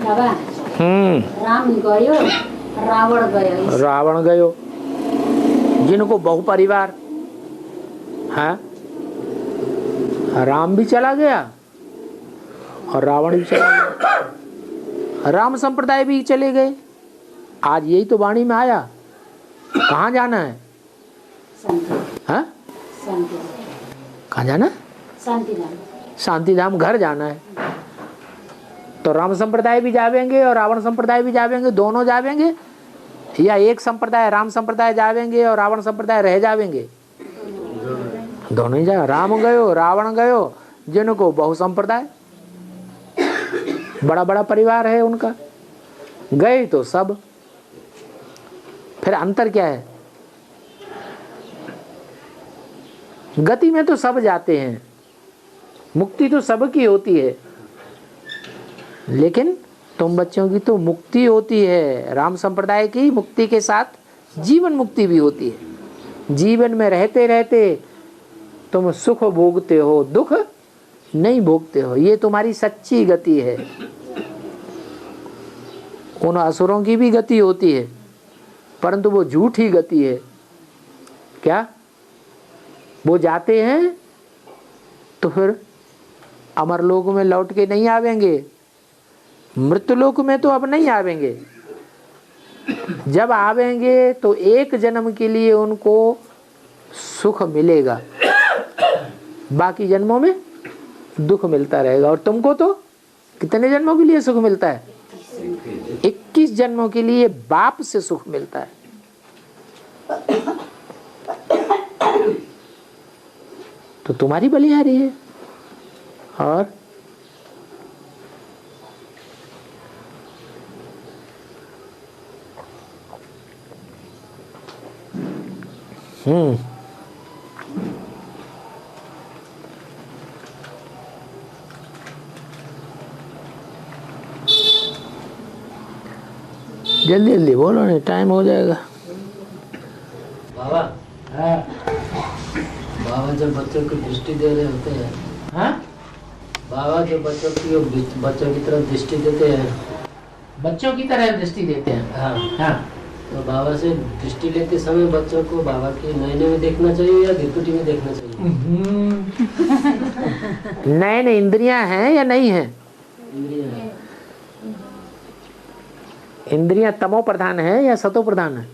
बाबा राम गयो रावण गयो। रावण गयो, जिनको बहु परिवार है, राम भी चला गया और रावण भी चला गया, राम संप्रदाय भी चले गए। आज यही तो वाणी में आया। कहाँ जाना है? हाँ, कहाँ जाना? शांति धाम घर जाना है। तो राम संप्रदाय भी जावेंगे और रावण संप्रदाय भी जावेंगे, दोनों जावेंगे, या एक संप्रदाय राम संप्रदाय जावेंगे और रावण संप्रदाय रह जावेंगे? दोनों ही जा। राम गयो रावण गयो, जिनको बहु संप्रदाय, बड़ा बड़ा परिवार है उनका, गए तो सब। फिर अंतर क्या है? गति में तो सब जाते हैं, मुक्ति तो सबकी होती है, लेकिन तुम बच्चों की तो मुक्ति होती है। राम संप्रदाय की मुक्ति के साथ जीवन मुक्ति भी होती है। जीवन में रहते रहते तुम सुख भोगते हो, दुख नहीं भोगते हो, ये तुम्हारी सच्ची गति है। उन असुरों की भी गति होती है, परंतु वो झूठी गति है। क्या? वो जाते हैं तो फिर अमरलोक में लौट के नहीं आवेंगे, मृत्युलोक में तो अब नहीं आवेंगे। जब आवेंगे तो एक जन्म के लिए उनको सुख मिलेगा, बाकी जन्मों में दुख मिलता रहेगा। और तुमको तो कितने जन्मों के लिए सुख मिलता है? 21 जन्मों के लिए बाप से सुख मिलता है। तो तुम्हारी बलिहारी है। और जल्दी जल्दी बोलो, नहीं टाइम हो जाएगा। बाबा, बाबा जब बच्चों की दृष्टि दे रहे होते हैं, हाँ? बाबा जो बच्चों की तरफ दृष्टि देते हैं, बच्चों की तरह दृष्टि देते हैं। हाँ, हाँ। तो बाबा से दृष्टि लेते समय बच्चों को बाबा के नैने में देखना चाहिए या धिरकुटी में देखना चाहिए? नयन इंद्रियां हैं या नहीं है? इंद्रियां हैं। इंद्रियां तमो प्रधान है या सतो प्रधान है?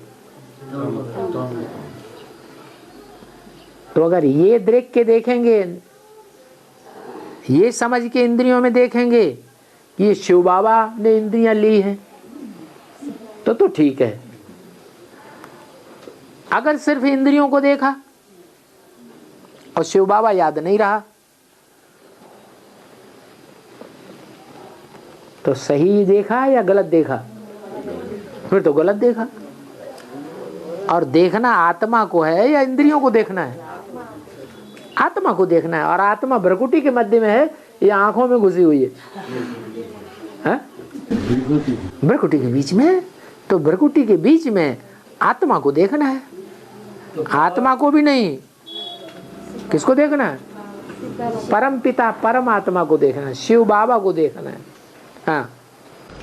तो अगर ये देख के देखेंगे, ये समझ के इंद्रियों में देखेंगे कि ये शिव बाबा ने इंद्रियां ली हैं, तो ठीक है। अगर सिर्फ इंद्रियों को देखा और शिव बाबा याद नहीं रहा, तो सही देखा या गलत देखा? फिर तो गलत देखा। और देखना आत्मा को है या इंद्रियों को देखना है? आत्मा को देखना है। और आत्मा भ्रकुटी के मध्य में है या आंखों में घुसी हुई है? भ्रकुटी के बीच में है। तो भ्रकुटी के बीच में आत्मा को देखना है। आत्मा को भी नहीं, किसको देखना है? परम पिता परमात्मा को देखना है, शिव बाबा को देखना है। हाँ,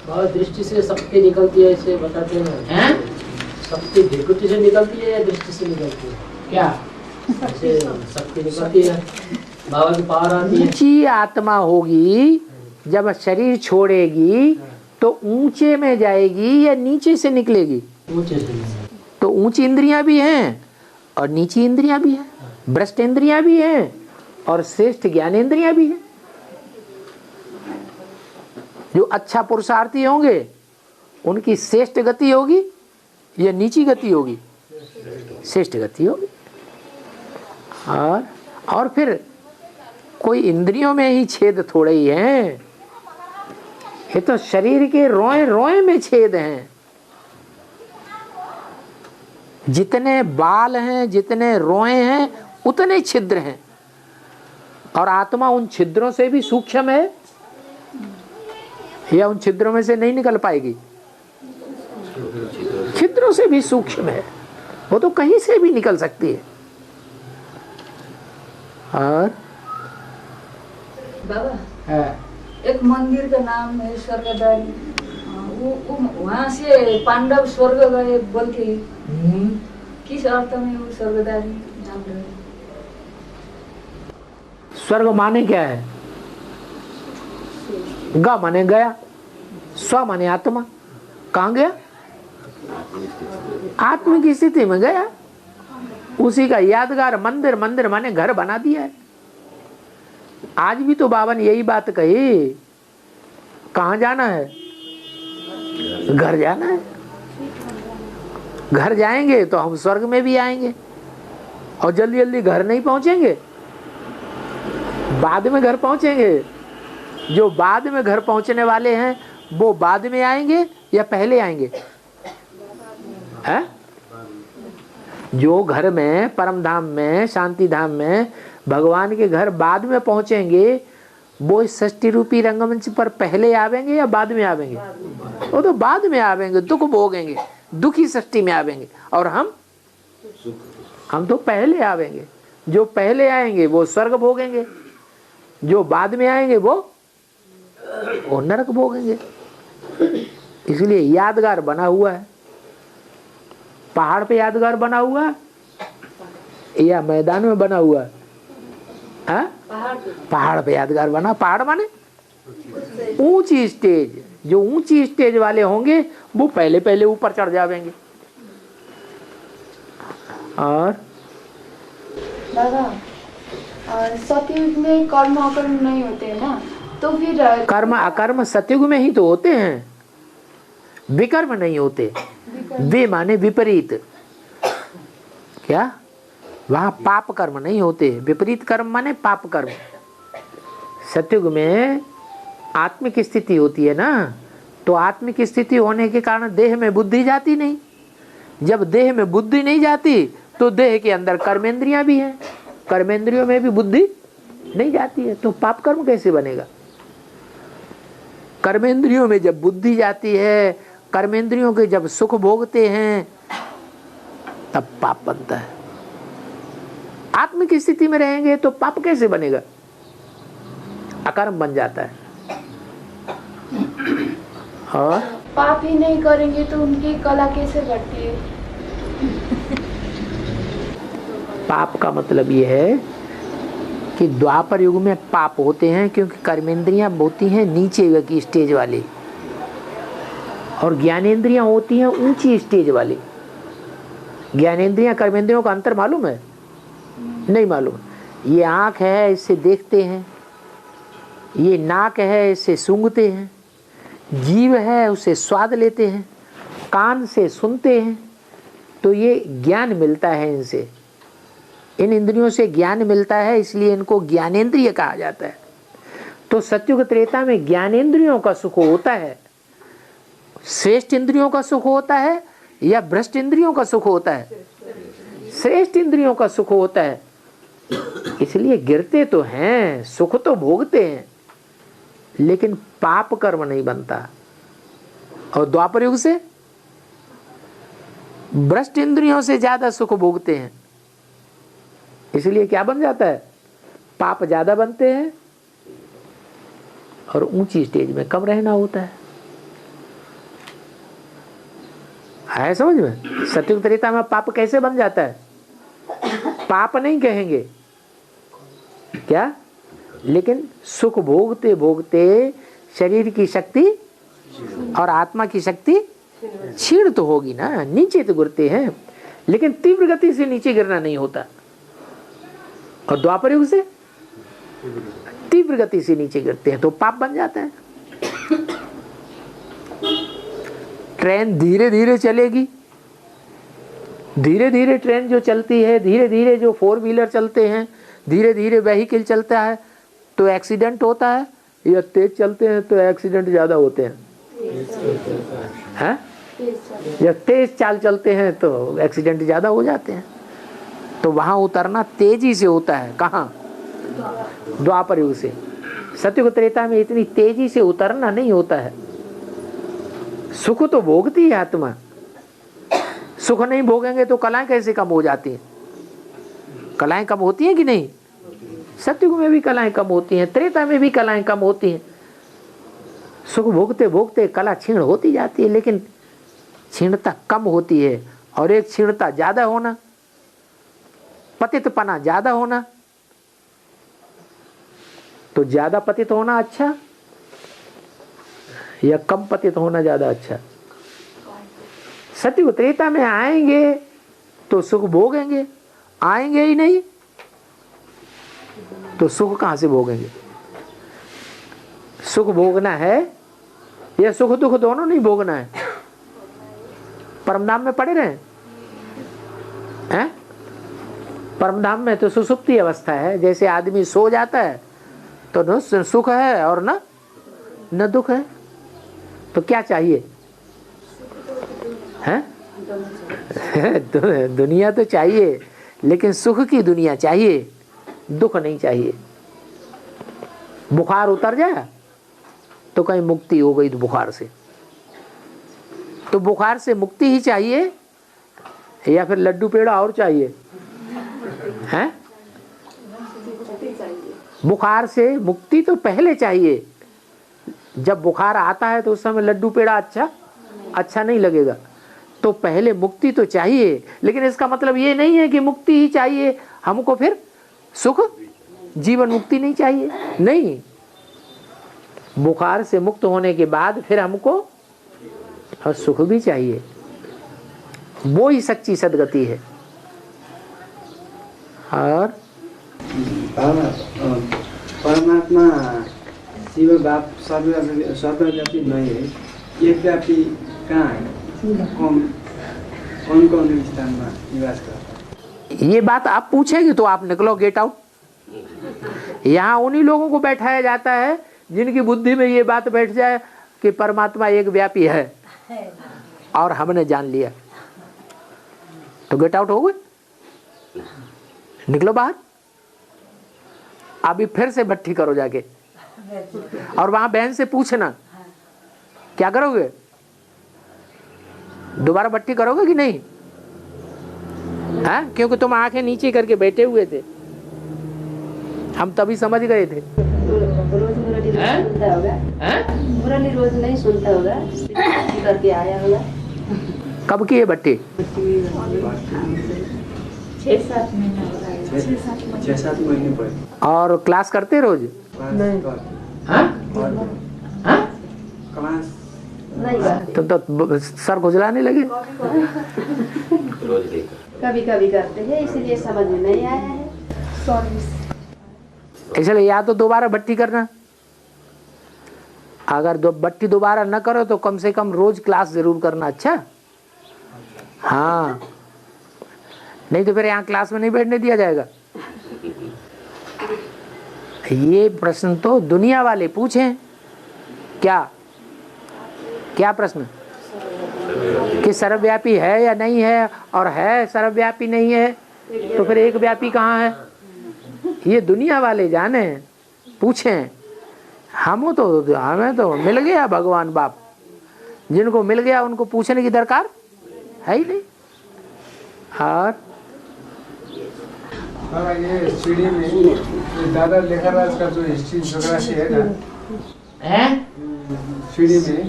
बहुत दृष्टि से शक्ति निकलती है, इसे बताते हैं। शक्ति धिरकुटी से निकलती है या दृष्टि से निकलती है? क्या ऐसे शक्ति निकलती है, बाबा की पावर आती है। ऊंची आत्मा होगी, जब शरीर छोड़ेगी तो ऊंचे में जाएगी या नीचे से निकलेगी? ऊंचे से। तो ऊंची इंद्रियां भी हैं और नीची इंद्रियां भी हैं, भ्रष्ट इंद्रियां भी हैं और श्रेष्ठ ज्ञानेंद्रियां भी हैं। जो अच्छा पुरुषार्थी होंगे उनकी श्रेष्ठ गति होगी या नीची गति होगी? श्रेष्ठ गति होगी। और फिर कोई इंद्रियों में ही छेद थोड़े ही हैं, ये तो शरीर के रोए रोए में छेद हैं। जितने बाल हैं, जितने रोए हैं, उतने छिद्र हैं। और आत्मा उन छिद्रों से भी सूक्ष्म है या उन छिद्रों में से नहीं निकल पाएगी? छिद्रों से भी सूक्ष्म है, वो तो कहीं से भी निकल सकती है। और बाबा, एक मंदिर का नाम है स्वर्गद्वार, वहाँ से पांडव स्वर्ग गए बोलते किस अर्थ में वो स्वर्गदारी नाम रहे? स्वर्ग माने क्या है? ग माने गया, स्व माने आत्मा। कहाँ गया? आत्मा की स्थिति में गया। उसी का यादगार मंदिर, मंदिर माने घर बना दिया है। आज भी तो बाबा ने यही बात कही, कहाँ जाना है? घर जाना है। घर जाएंगे तो हम स्वर्ग में भी आएंगे। और जल्दी जल्दी घर नहीं पहुंचेंगे, बाद में घर पहुंचेंगे। जो बाद में घर पहुंचने वाले हैं वो बाद में आएंगे या पहले आएंगे? है? जो घर में, परम धाम में, शांति धाम में भगवान के घर बाद में पहुंचेंगे, वो षष्ठी रूपी रंगमंच पर पहले आवेंगे या बाद में आवेंगे? वो तो बाद में आवेंगे, दुख भोगेंगे, दुखी षष्ठी में आवेंगे। और हम तो पहले आवेंगे। जो पहले आएंगे वो स्वर्ग भोगेंगे, जो बाद में आएंगे वो नरक भोगेंगे। इसलिए यादगार बना हुआ है। पहाड़ पे यादगार बना हुआ है या मैदान में बना हुआ है? पहाड़ पे यादगार बना। पहाड़ माने ऊंची स्टेज। जो ऊंची स्टेज वाले होंगे वो पहले पहले ऊपर चढ़ जाएंगे। और दादा, सतयुग में कर्म अकर्म नहीं होते हैं ना, तो फिर कर्म अकर्म सतयुग में ही तो होते हैं, विकर्म नहीं होते। वे माने विपरीत। क्या? वहां पाप कर्म नहीं होते, विपरीत कर्म माने पाप कर्म। सतयुग में आत्मिक स्थिति होती है ना, तो आत्मिक स्थिति होने के कारण देह में बुद्धि जाती नहीं। जब देह में बुद्धि नहीं जाती तो देह के अंदर कर्मेंद्रियां भी हैं, कर्मेंद्रियों में भी बुद्धि नहीं जाती है, तो पाप कर्म कैसे बनेगा? कर्मेंद्रियों में जब बुद्धि जाती है, कर्मेंद्रियों के जब सुख भोगते हैं, तब पाप बनता है। आत्मिक स्थिति में रहेंगे तो पाप कैसे बनेगा? अकर्म बन जाता है। और पाप ही नहीं करेंगे तो उनकी कला कैसे बढ़ती है? पाप का मतलब ये है कि द्वापर युग में पाप होते हैं, क्योंकि कर्मेंद्रियां होती हैं नीचे की स्टेज वाली और ज्ञानेंद्रियां होती हैं ऊंची स्टेज वाली। ज्ञानेंद्रियां कर्मेंद्रियों का अंतर मालूम है? नहीं मालूम। ये आँख है, इससे देखते हैं। ये नाक है, इससे सूंघते हैं। जीव है, उससे स्वाद लेते हैं। कान से सुनते हैं। तो ये ज्ञान मिलता है इनसे, इन इंद्रियों से ज्ञान मिलता है, इसलिए इनको ज्ञानेंद्रिय कहा जाता है। तो सत्युग त्रेता में ज्ञानेंद्रियों का सुख होता है, श्रेष्ठ इंद्रियों का सुख होता है या भ्रष्ट इंद्रियों का सुख होता है? श्रेष्ठ इंद्रियों का सुख होता है। इसलिए गिरते तो हैं, सुख तो भोगते हैं, लेकिन पाप कर्म नहीं बनता। और द्वापर युग से भ्रष्ट इंद्रियों से ज्यादा सुख भोगते हैं, इसलिए क्या बन जाता है? पाप ज्यादा बनते हैं और ऊंची स्टेज में कम रहना होता है। है समझ में? सतयुग त्रेता में पाप कैसे बन जाता है? पाप नहीं कहेंगे क्या, लेकिन सुख भोगते भोगते शरीर की शक्ति और आत्मा की शक्ति क्षीण तो होगी ना, नीचे तो गिरते हैं, लेकिन तीव्र गति से नीचे गिरना नहीं होता। और द्वापर युग से तीव्र गति से नीचे गिरते हैं तो पाप बन जाता है। ट्रेन धीरे धीरे चलेगी, धीरे धीरे ट्रेन जो चलती है, धीरे धीरे जो फोर व्हीलर चलते हैं, धीरे धीरे व्हीकल चलता है तो एक्सीडेंट होता है, या तेज चलते हैं तो एक्सीडेंट ज्यादा होते हैं? या तेज चाल चलते हैं तो एक्सीडेंट ज्यादा हो जाते हैं। तो वहां उतरना तेजी से होता है। कहाँ? द्वापर युग से। सतयुग त्रेता में इतनी तेजी से उतरना नहीं होता है। सुख तो भोगती है आत्मा, सुख नहीं भोगेंगे तो कलाएं कैसे कम हो जाती हैं? कलाएं कम होती हैं कि नहीं? सतयुग में भी कलाएं कम होती हैं, त्रेता में भी कलाएं कम होती हैं। सुख भोगते भोगते कला क्षीण होती जाती है, लेकिन क्षीणता कम होती है। और एक क्षीणता ज्यादा होना, पतितपना ज्यादा होना, तो ज्यादा पतित होना अच्छा या कम पतित होना ज्यादा अच्छा? सत्युग त्रेता में आएंगे तो सुख भोगेंगे, आएंगे ही नहीं तो सुख कहां से भोगेंगे? सुख भोगना है या सुख दुख दोनों नहीं भोगना है? परमधाम में पड़े रहे हैं? परमधाम में तो सुसुप्ति अवस्था है, जैसे आदमी सो जाता है तो न सुख है और न दुख है। तो क्या चाहिए है? दुनिया तो चाहिए, लेकिन सुख की दुनिया चाहिए, दुख नहीं चाहिए। बुखार उतर जाए तो कहीं मुक्ति हो गई तो बुखार से, तो बुखार से मुक्ति ही चाहिए या फिर लड्डू पेड़ा और चाहिए? हैं? बुखार से मुक्ति तो पहले चाहिए। जब बुखार आता है तो उस समय लड्डू पेड़ा अच्छा नहीं लगेगा, तो पहले मुक्ति तो चाहिए। लेकिन इसका मतलब ये नहीं है कि मुक्ति ही चाहिए हमको, फिर सुख जीवन मुक्ति नहीं चाहिए। नहीं, बुखार से मुक्त होने के बाद फिर हमको और सुख भी चाहिए। वो ही सच्ची सदगति है। और परमात्मा शिव बाप सर्वव्यापी नहीं है, एक व्यापी कहाँ है? कौन कौन स्थान में निवास करता है? ये बात आप पूछेंगे तो आप निकलो गेट आउट। यहाँ उन्हीं लोगों को बैठाया जाता है जिनकी बुद्धि में ये बात बैठ जाए कि परमात्मा एक व्यापी है और हमने जान लिया, तो गेट आउट हो गए, निकलो बाहर। अभी फिर से भट्टी करो जाके, और वहां बहन से पूछना क्या करोगे, दोबारा भट्टी करोगे कि नहीं? हाँ, क्योंकि तुम आंखें नीचे करके बैठे हुए थे, हम तभी समझ गए थे। मुरली रोज नहीं सुनता होगा, करके आया होगा। कब की है भट्टी? 6-7 महीने हो रहा है। 6-7 महीने पहले। और क्लास करते रोज? नहीं। क्लास नहीं करते, तुम तो सर खुजलाने लगे। कभी कभी करते हैं, इसीलिए समझ में नहीं आया है। इसलिए या तो दोबारा भट्टी करना, अगर भट्टी दोबारा न करो तो कम से कम रोज क्लास जरूर करना। अच्छा, हाँ, नहीं तो फिर यहाँ क्लास में नहीं बैठने दिया जाएगा। ये प्रश्न तो दुनिया वाले पूछें। क्या प्रश्न? कि सर्वव्यापी है या नहीं है, और है सर्वव्यापी नहीं है तो फिर एक व्यापी कहाँ है? ये दुनिया वाले जाने, पूछें। हमें तो मिल गया भगवान बाप, जिनको मिल गया उनको पूछने की दरकार है ही नहीं। और ये सीढ़ी में दादा लेखराज का जो हिस्ट्री ज्योग्राफी है ना,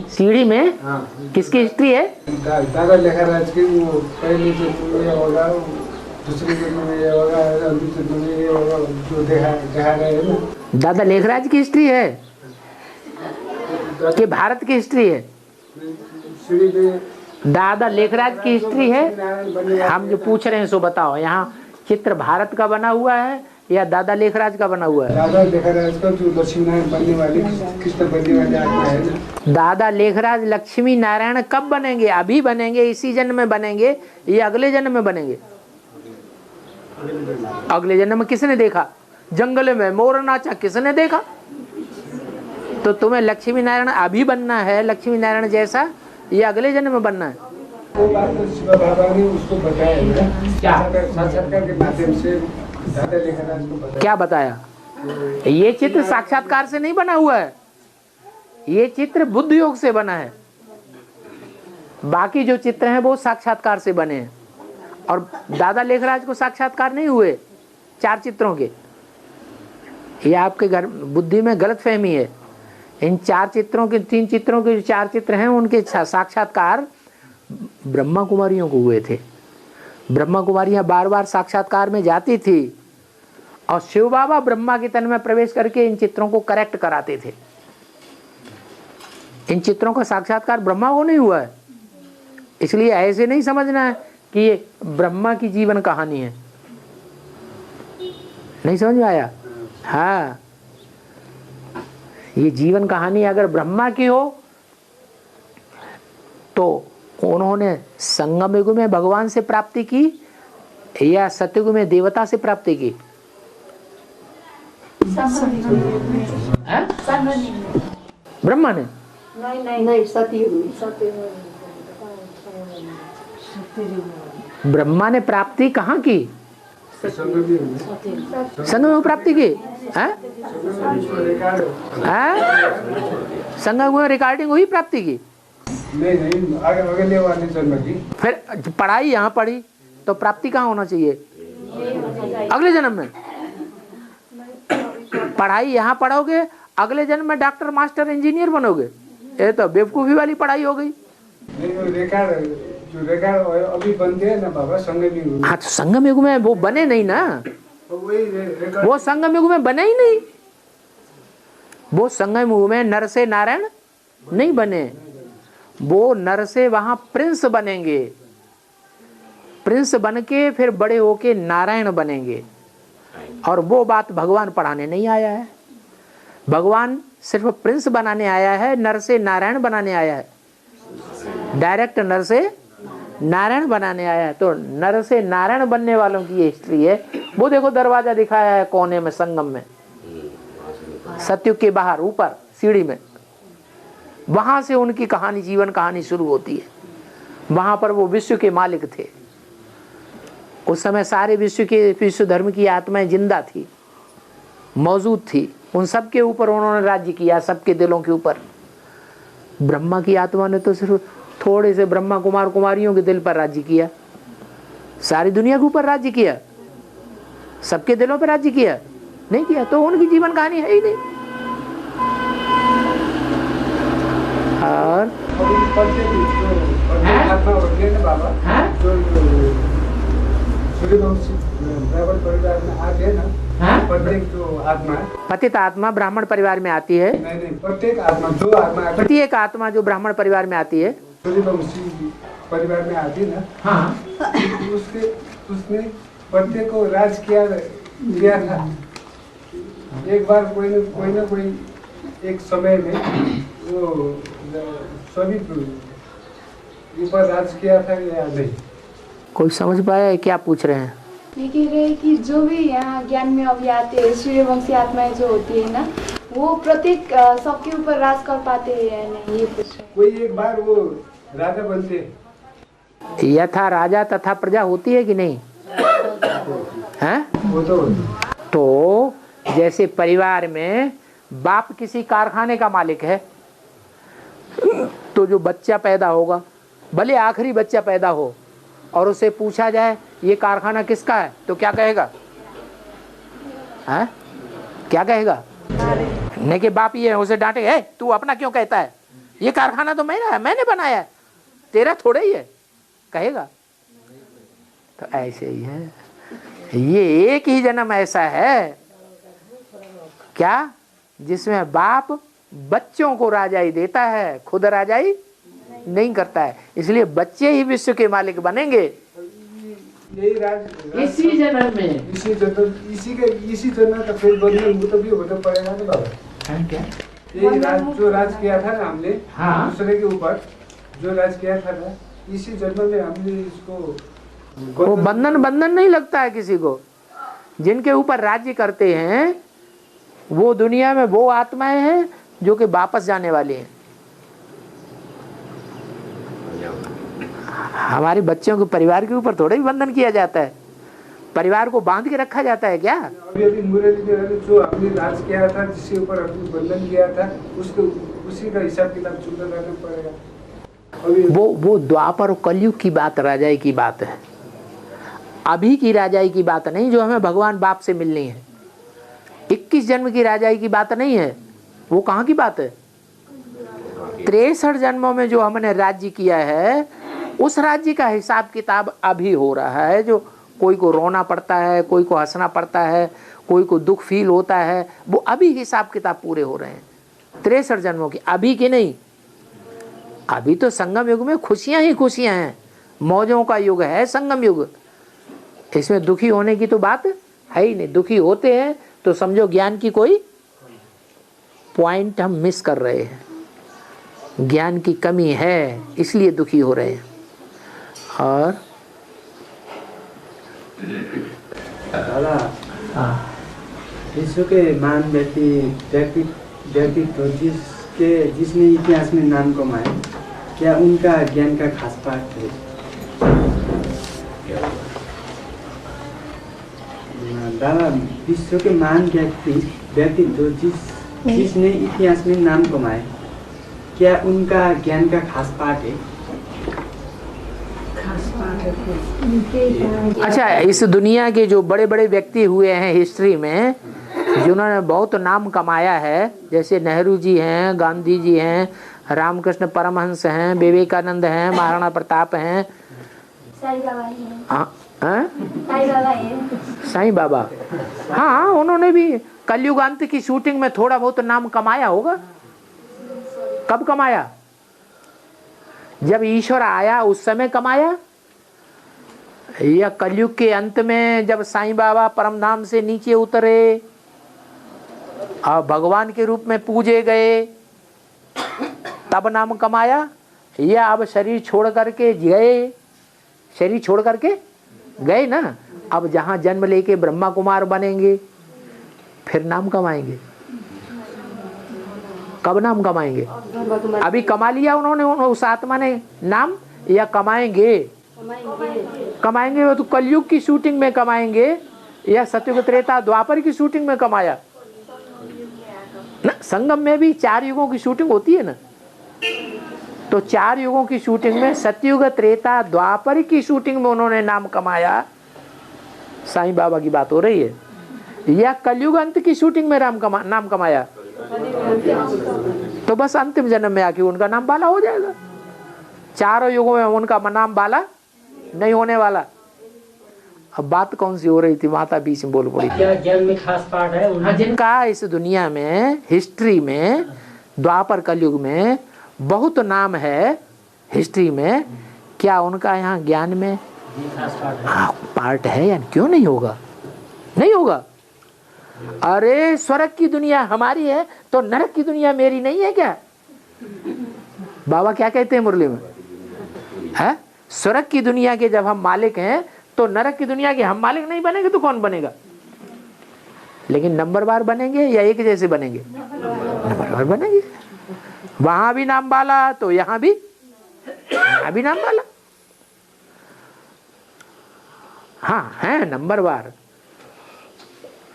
सीढ़ी में हाँ, किसकी हिस्ट्री है? दादा लेखराज की। वो पहले जन्म में ये होगा, दूसरे जन्म में ये होगा, दूसरे जन्म में ये होगा, जो देखा गया है ना। दादा लेखराज की हिस्ट्री है कि भारत की हिस्ट्री है? सीढ़ी में दादा लेखराज की हिस्ट्री है। हम जो पूछ रहे हैं सो बताओ, यहाँ चित्र भारत का बना हुआ है या दादा लेखराज का बना हुआ है? दादा लेखराज का जो लक्ष्मी नारायण बनने वाले, कृष्ण बनने वाले आत्मा है ना। दादा लेखराज लक्ष्मी नारायण कब बनेंगे? अभी बनेंगे? इसी जन्म में बनेंगे या अगले जन्म में बनेंगे? अगले जन्म में किसने देखा? जंगल में मोर नाचा किसने देखा? तो तुम्हें लक्ष्मी नारायण अभी बनना है, लक्ष्मी नारायण जैसा, या अगले जन्म में बनना है? वो बात तो शिव बाबा ने उसको बताया है ना, साक्षात्कार के माध्यम से दादा लेखराज को बताया। क्या बताया? ये चित्र साक्षात्कार से नहीं बना हुआ है, ये चित्र बुद्ध योग से बना है। बाकी जो चित्र हैं वो साक्षात्कार से बने हैं, और दादा लेखराज को साक्षात्कार नहीं हुए 4 चित्रों के। ये आपके घर बुद्धि में गलत फहमी है इन 4 चित्रों के 3 चित्रों के 4 चित्र हैं उनके साक्षात्कार ब्रह्मा कुमारियों को हुए थे। ब्रह्मा कुमारियां बार बार साक्षात्कार में जाती थी और शिव बाबा ब्रह्मा के तन में प्रवेश करके इन चित्रों को करेक्ट कराते थे। इन चित्रों का साक्षात्कार ब्रह्मा को नहीं हुआ है, इसलिए ऐसे नहीं समझना है कि ये ब्रह्मा की जीवन कहानी है। नहीं समझ में आया? हाँ, ये जीवन कहानी अगर ब्रह्मा की हो तो उन्होंने संगम युग में भगवान से प्राप्ति की या सतयुग में देवता से प्राप्ति की? ब्रह्मा ने नहीं सतयुग में। ब्रह्मा ने प्राप्ति कहाँ की? संगम में प्राप्ति की। संगम में रिकॉर्डिंग हुई प्राप्ति की? नहीं अगले वाले जन्म की। फिर पढ़ाई यहाँ पढ़ी तो प्राप्ति कहाँ होना चाहिए? अगले जन्म में। पढ़ाई यहाँ पढ़ोगे, अगले जन्म में डॉक्टर मास्टर इंजीनियर बनोगे, ये तो बेवकूफी वाली पढ़ाई हो गई। जो रिकॉर्ड अभी बनते हैं ना बाबा संगम युग। हाँ, तो संगम युग में वो बने नहीं ना, वो संगम युग में बने ही नहीं। वो संगम युग में नर से नारायण नहीं बने, वो नर से वहां प्रिंस बनेंगे, प्रिंस बन के फिर बड़े होके नारायण बनेंगे। और वो बात भगवान पढ़ाने नहीं आया है, भगवान सिर्फ प्रिंस बनाने आया है, नर से नारायण बनाने आया है, डायरेक्ट नर से नारायण बनाने आया है। तो नर से नारायण बनने वालों की ये हिस्ट्री है। वो देखो दरवाजा दिखाया है कोने में, संगम में, सतयुग के बाहर ऊपर सीढ़ी में, वहां से उनकी कहानी, जीवन कहानी शुरू होती है। वहां पर वो विश्व के मालिक थे। उस समय सारे विश्व के, विश्व धर्म की आत्माएं जिंदा थी, मौजूद थी। उन सब के ऊपर उन्होंने राज्य किया, सबके दिलों के ऊपर। ब्रह्मा की आत्मा ने तो सिर्फ थोड़े से ब्रह्मा कुमार कुमारियों के दिल पर राज्य किया, सारी दुनिया के ऊपर राज्य किया, सबके दिलों पर राज्य किया नहीं किया। तो उनकी जीवन कहानी है ही नहीं। और आत्मा होती है ना बाबा, सूर्यवंशी ब्राह्मण परिवार में आते हैं ना, प्रत्येक जो आत्मा है, पतित आत्मा ब्राह्मण परिवार में आती है। नहीं प्रत्येक आत्मा जो आत्मा प्रत्येक आत्मा जो ब्राह्मण परिवार में आती है, सूर्यवंशी परिवार में आती है ना, हाँ, उसने प्रत्येक को राज किया था। एक बार कोई ना कोई एक समय में वो सभी ऊपर राज किया था या नहीं? कोई समझ पाया है क्या पूछ रहे हैं? ये कह रहे हैं कि जो भी यहाँ ज्ञान में अभी आते हैं, सूर्यवंशी आत्माएं जो होती है ना, वो प्रत्येक सबके ऊपर राज कर पाते हैं या नहीं, ये पूछ रहे हैं। कोई एक बार वो राजा बनते, यथा राजा तथा प्रजा होती है कि नहीं? हैं? वो तो जैसे परिवार में बाप किसी कारखाने का मालिक है, तो जो बच्चा पैदा होगा, भले आखिरी बच्चा पैदा हो, और उसे पूछा जाए ये कारखाना किसका है, तो क्या कहेगा? हैं? क्या कहेगा? नहीं कि बाप ये है, उसे डांटे, है तू अपना क्यों कहता है, ये कारखाना तो मेरा है, मैंने बनाया है, तेरा थोड़ा ही है, कहेगा? तो ऐसे ही है, ये एक ही जन्म ऐसा है क्या जिसमें बाप बच्चों को राजाई देता है, खुद राजाई नहीं करता है। इसलिए बच्चे ही विश्व के मालिक बनेंगे यही राज इसी जन्म में। इसी जन्म का फिर बदले तो भी होना पड़ेगा ना बाबा। क्या? यही राज जो राज किया था ना हमने, हाँ। दूसरे के ऊपर जो राज किया था ना, इसी जन्म में हमने इसको, वो बंधन नहीं लगता है किसी को। जिनके ऊपर राज्य करते हैं वो दुनिया में वो आत्माएं हैं जो कि वापस जाने वाली हैं। हमारे बच्चों के परिवार के ऊपर थोड़ा ही बंधन किया जाता है, परिवार को बांध के रखा जाता है क्या? अभी मुरली जो हमने राज किया था, जिसके ऊपर हमने बंधन किया था, उसको उसी का हिसाब किताब चुनना करना पड़ेगा। वो द्वापर और कलयुग की बात, राजाई की बात है, अभी की राजाई की बात नहीं जो हमें भगवान बाप से मिलनी है। 21 जन्म की राजाई की बात नहीं है, वो कहाँ की बात है? 63 जन्मों में जो हमने राज्य किया है, उस राज्य का हिसाब किताब अभी हो रहा है। जो कोई को रोना पड़ता है, कोई को हंसना पड़ता है, कोई को दुख फील होता है, वो अभी हिसाब किताब पूरे हो रहे हैं 63 जन्मों के, अभी के नहीं। अभी तो संगम युग में खुशियां ही खुशियां हैं, मौजों का युग है संगम युग। इसमें दुखी होने की तो बात है ही नहीं। दुखी होते हैं तो समझो ज्ञान की कोई पॉइंट हम मिस कर रहे हैं, ज्ञान की कमी है, इसलिए दुखी हो रहे हैं। और दादा, विश्व के महान व्यक्तित्व जिसने इतिहास में नाम कमाया, क्या उनका ज्ञान का खास पाठ है? दादा, विश्व के महान व्यक्तित्व जिसने इतिहास में नाम कमाया, क्या उनका ज्ञान का खास पाठ है? अच्छा, इस दुनिया के जो बड़े बड़े व्यक्ति हुए हैं हिस्ट्री में, जिन्होंने बहुत नाम कमाया है, जैसे नेहरू जी हैं, गांधी जी हैं, रामकृष्ण परमहंस हैं, विवेकानंद हैं, महाराणा प्रताप हैं, साईं बाबा हैं। साईं बाबा, हाँ, उन्होंने भी कलयुग अंत की शूटिंग में थोड़ा बहुत नाम कमाया होगा। कब कमाया? जब ईश्वर आया उस समय कमाया, या कलयुग के अंत में जब साईं बाबा परमधाम से नीचे उतरे और भगवान के रूप में पूजे गए तब नाम कमाया, या अब शरीर छोड़ करके गए? शरीर छोड़ करके गए ना, अब जहां जन्म लेके ब्रह्मा कुमार बनेंगे फिर नाम कमाएंगे। कब नाम कमाएंगे? अभी कमा लिया उन्होंने, उस आत्मा ने नाम, या कमाएंगे? कमाएंगे। वो तो कलयुग की शूटिंग में कमाएंगे, या सतयुग त्रेता द्वापर की शूटिंग में कमाया ना। संगम में भी 4 युगों की शूटिंग होती है ना, तो 4 युगों की शूटिंग में सतयुग त्रेता द्वापर की शूटिंग में उन्होंने नाम कमाया। साईं बाबा की बात हो रही है। या कलयुग अंत की शूटिंग में नाम कमाया, तो बस अंतिम जन्म में आके उनका नाम बाला हो जाएगा। 4 युगों में उनका नाम बाला नहीं होने वाला। अब बात कौन सी हो रही थी? माता बीच में बोल पड़ी। क्या ज्ञान में खास पाठ है? जिनका इस दुनिया में हिस्ट्री में द्वापर कलयुग में बहुत नाम है हिस्ट्री में, क्या उनका यहाँ ज्ञान में पार्ट है? या क्यों नहीं होगा? नहीं होगा। अरे स्वर्ग की दुनिया हमारी है तो नरक की दुनिया मेरी नहीं है क्या? बाबा क्या कहते हैं मुरली में? है स्वर्ग की दुनिया के जब हम मालिक हैं तो नरक की दुनिया के हम मालिक नहीं बनेंगे तो कौन बनेगा? लेकिन नंबरवार बनेंगे या एक जैसे बनेंगे? नंबरवार बनेंगे। वहां भी नाम बाला तो यहाँ भी नाम बाला। हाँ है नंबरवार।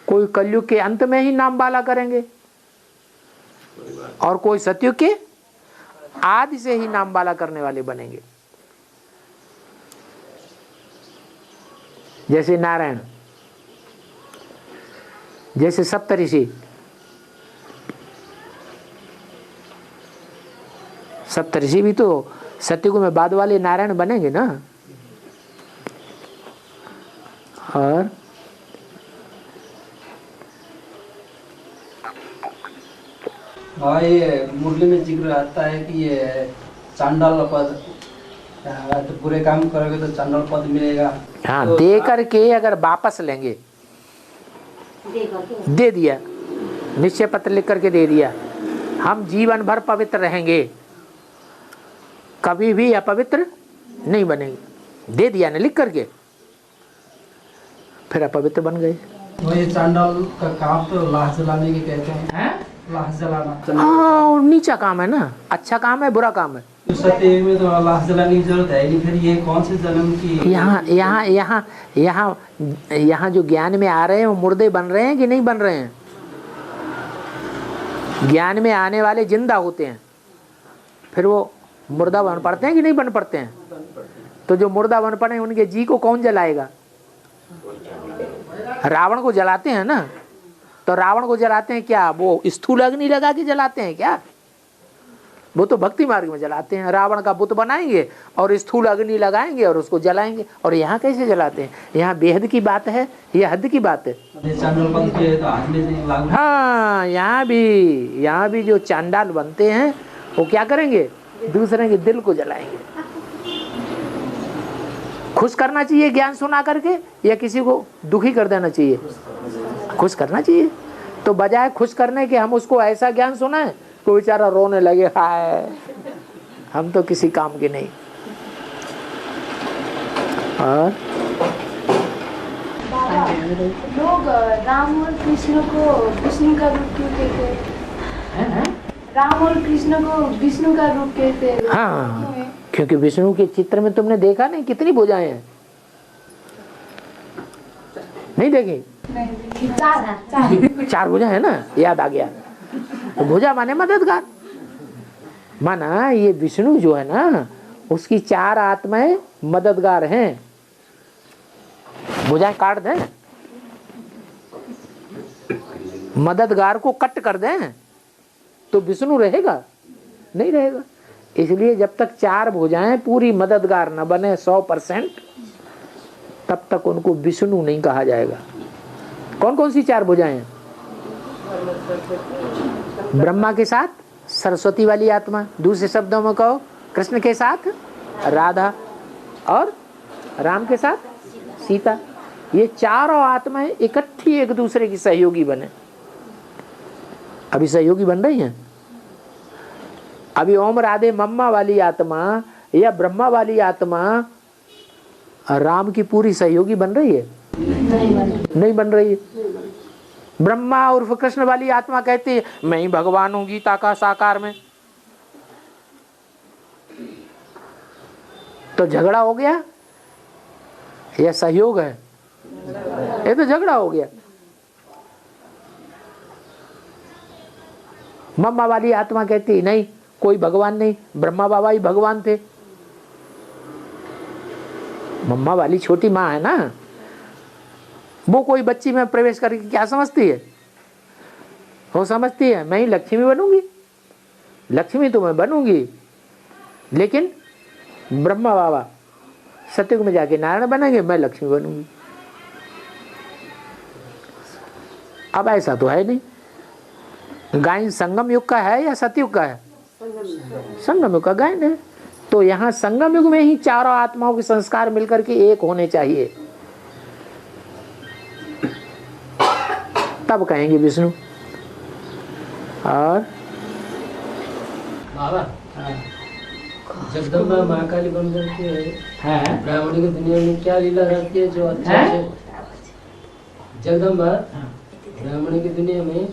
कोई कलयुग के अंत में ही नाम बाला करेंगे और कोई सतयुग के आदि से ही नाम बाला करने वाले बनेंगे। जैसे नारायण, जैसे सप्तऋषि। सप्तऋषि भी तो सतयुग में बाद वाले नारायण बनेंगे ना। और ये मुरली में जिक्र आता है कि ये चांडाल पद, तो पूरे काम करोगे तो चांडाल पद मिलेगा। हाँ तो दे करके अगर वापस लेंगे, दे दिया, निश्चय पत्र लिख करके दे दिया, हम जीवन भर पवित्र रहेंगे, कभी भी अपवित्र नहीं बनेंगे, दे दिया ना लिख करके, फिर अपवित्र बन गए। वो ये चांडाल का काम तो लाश जलाने के कहते हैं, लाश जलाना। हाँ नीचा काम है ना, अच्छा काम है बुरा काम है। तो सत्ययुग में तो लाश जलाने की जरूरत है नहीं, फिर ये कौन से जन्म की? यहाँ जो ज्ञान में आ रहे हैं वो मुर्दे बन रहे हैं कि नहीं बन रहे हैं? ज्ञान में आने वाले जिंदा होते हैं, फिर वो मुर्दा बन पड़ते हैं कि नहीं बन पड़ते हैं? तो जो मुर्दा बन पड़े उनके जी को कौन जलाएगा? रावण को जलाते हैं ना, तो रावण को जलाते हैं क्या? वो स्थूल अग्नि लगा के जलाते हैं क्या? वो तो भक्ति मार्ग में जलाते हैं। रावण का बुत बनाएंगे और स्थूल अग्नि लगाएंगे और उसको जलाएंगे। और यहाँ कैसे जलाते हैं? यहाँ बेहद की बात है, यह हद की बात है। हाँ, यहाँ भी जो चांडाल बनते हैं वो क्या करेंगे? दूसरे के दिल को जलाएंगे। खुश करना चाहिए ज्ञान सुना करके, या किसी को दुखी कर देना चाहिए? खुश करना चाहिए। तो बजाय खुश करने के हम उसको ऐसा ज्ञान सुनाएं कोई बेचारा रोने लगे, हाय हम तो किसी काम के नहीं। और बाबा, लोग राम और कृष्ण को विष्णु का रूप क्यों कहते हैं? राम और कृष्ण को विष्णु का रूप कहते हैं। हाँ, क्योंकि विष्णु के चित्र में तुमने देखा नहीं कितनी भुजाएं हैं? नहीं देखी? चार भुजा है ना, याद आ गया। तो भुजा माने मददगार, माना ये विष्णु जो है ना उसकी चार आत्माएं मददगार हैं। भुजाएं काट दें, मददगार को कट कर दें तो विष्णु रहेगा? नहीं रहेगा। इसलिए जब तक चार भुजाएं पूरी मददगार न बने 100%, तब तक उनको विष्णु नहीं कहा जाएगा। कौन कौन सी चार भुजाएं हैं? ब्रह्मा के साथ सरस्वती वाली आत्मा, दूसरे शब्दों में कहो कृष्ण के साथ राधा, और राम के साथ सीता। ये चारों आत्माएं इकट्ठी एक दूसरे की सहयोगी बने। अभी सहयोगी बन रही हैं। अभी ओम राधे मम्मा वाली आत्मा या ब्रह्मा वाली आत्मा राम की पूरी सहयोगी बन रही है? नहीं बन रही है। ब्रह्मा उर्फ कृष्ण वाली आत्मा कहती है मैं ही भगवान हूं गीता का साकार में। तो झगड़ा हो गया या सहयोग है? ये तो झगड़ा हो गया। मम्मा वाली आत्मा कहती नहीं कोई भगवान नहीं, ब्रह्मा बाबा ही भगवान थे। मम्मा वाली छोटी माँ है ना, वो कोई बच्ची में प्रवेश करके क्या समझती है? वो समझती है मैं ही लक्ष्मी बनूंगी, लक्ष्मी तो मैं बनूंगी, लेकिन ब्रह्मा बाबा सतयुग में जाके नारायण बनेंगे, मैं लक्ष्मी बनूंगी। अब ऐसा तो है नहीं। गायन संगम युग का है या सतयुग का है? संगम युग का गायन है। तो यहाँ संगम युग में ही चारों आत्माओं के संस्कार मिलकर के एक होने चाहिए, तब कहेंगे विष्णु। और बाबा, जगदम्बा महाकाली बन करके है ब्राह्मणी की दुनिया में क्या लीला रहती है जो अच्छा से? जगदम्बा ब्राह्मणी की दुनिया में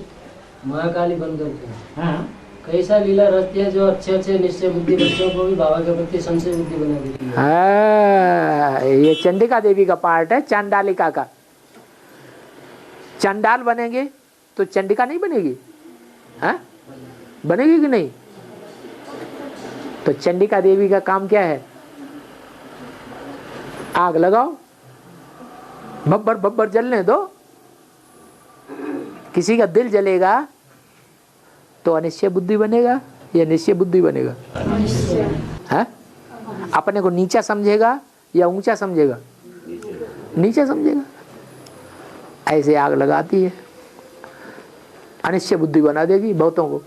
महाकाली बन करके कैसा लीला रहती है जो अच्छे अच्छे निश्चय बुद्धि बच्चों को भी बाबा के प्रति संशय बुद्धि बना देती है? ये चंडिका देवी का पार्ट है, चांडालिका का। चांडाल बनेंगे तो चंडिका नहीं बनेगी? हाँ, बनेगी कि नहीं? तो चंडिका देवी का काम क्या है? आग लगाओ, बब्बर बब्बर जलने दो। किसी का दिल जलेगा तो अनिश्चय बुद्धि बनेगा या निश्चय बुद्धि बनेगा? है? अपने को नीचा समझेगा या ऊंचा समझेगा? नीचा समझेगा। ऐसे आग लगाती है, अनिश्चय बुद्धि बना देगी बहुतों को,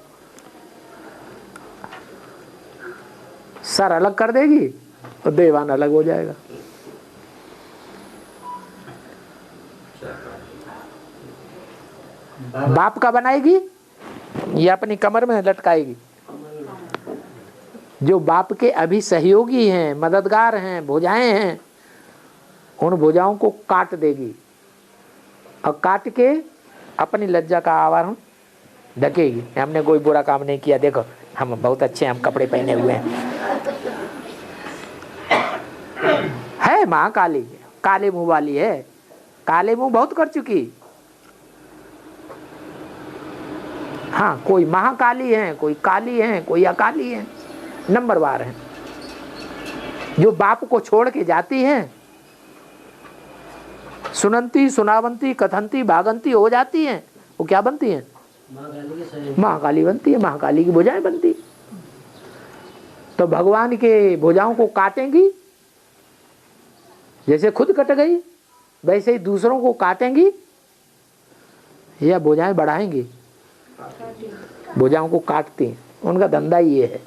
सर अलग कर देगी और देवान अलग हो जाएगा। बाप का बनाएगी या अपनी कमर में लटकाएगी? जो बाप के अभी सहयोगी हैं, मददगार हैं, भुजाएं हैं, उन भुजाओं को काट देगी और काट के अपनी लज्जा का आवरण ढकेगी। हमने कोई बुरा काम नहीं किया, देखो हम बहुत अच्छे, हम कपड़े पहने हुए हैं। है महाकाली, काले मुंह वाली है, काले मुंह बहुत कर चुकी। हाँ, कोई महाकाली है, कोई काली है, कोई अकाली है, नंबरवार है। जो बाप को छोड़ के जाती है, सुनंती सुनावंती कथंती भागंती हो जाती हैं, वो क्या बनती हैं? महाकाली बनती है, महाकाली की भुजाएं बनती। तो भगवान के भुजाओं को काटेंगी, जैसे खुद कट गई वैसे ही दूसरों को काटेंगी या भुजाएं बढ़ाएंगी? भुजाओं को काटती हैं, उनका धंधा ही ये है,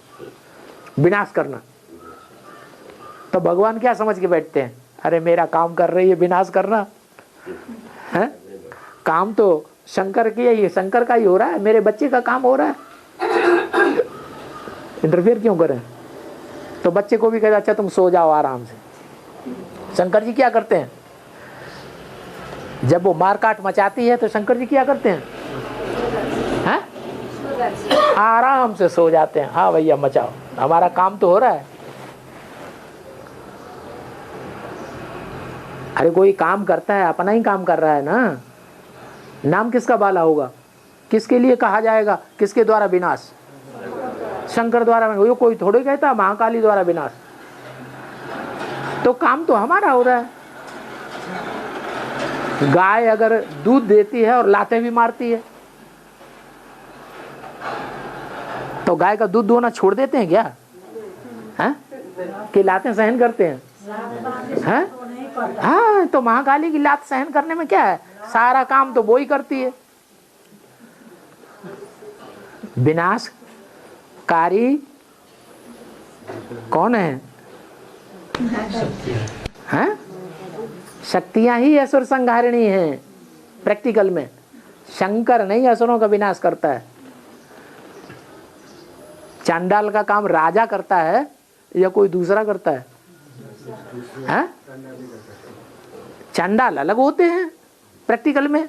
विनाश करना। तो भगवान क्या समझ के बैठते हैं, अरे मेरा काम कर रही है विनाश करना है? काम तो शंकर की है, शंकर का ही हो रहा है, मेरे बच्चे का काम हो रहा है, इंटरफेयर क्यों करें? तो बच्चे को भी कहते अच्छा तुम सो जाओ आराम से। शंकर जी क्या करते हैं, जब वो मारकाट मचाती है तो शंकर जी क्या करते हैं? आराम से सो जाते हैं, हाँ भैया मचाओ, हमारा काम तो हो रहा है। अरे कोई काम करता है अपना ही काम कर रहा है ना, नाम किसका बाला होगा, किसके लिए कहा जाएगा, किसके द्वारा विनाश? शंकर द्वारा। वो कोई थोड़े कहता महाकाली द्वारा विनाश, तो काम तो हमारा हो रहा है। गाय अगर दूध देती है और लातें भी मारती है तो गाय का दूध दोना छोड़ देते हैं क्या? हैं? कि लातें सहन करते हैं? हैं? हाँ, तो महाकाली की लात सहन करने में क्या है, सारा काम तो वो ही करती है। विनाशकारी कौन है? हैं? शक्तियां ही असुर संहारिणी हैं प्रैक्टिकल में, शंकर नहीं असुरों का विनाश करता है। चांडाल का काम राजा करता है या कोई दूसरा करता है? हैं? चांडाल अलग होते हैं प्रैक्टिकल में,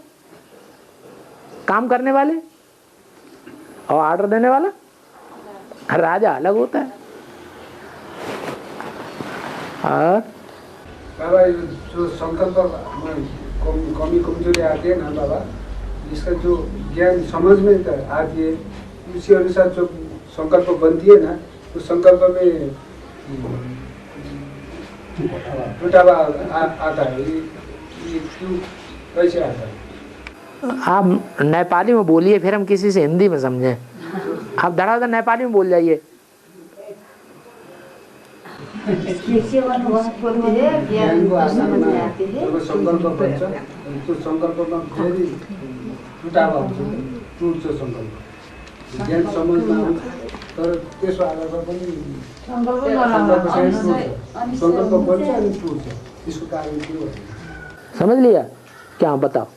काम करने वाले, और ऑर्डर देने वाला राजा अलग होता है। और बाबा जो संकल्प कमी कमजोरी आती है ना बाबा, इसका जो ज्ञान समझ में आती है, उसी अनुसार जो संकल्प बनती है ना, तो संकल्प में टूटावा आता है। ये क्यों, कैसे आता है? आप नेपाली में बोलिए, फिर हम किसी से हिंदी में समझें। आप धड़ाधड़ नेपाली में बोल जाइए। संकल्प बन्छ, त्यो संकल्पमा फेरि टुटावा हुन्छ, टुट्छ संकल्प, ज्ञान समझमा आउँछ, तर त्यसको आधारमा पनि संकल्प बन्छ अनि टुट्छ, त्यसको कारण के हो? समझ लिया क्या? बताओ।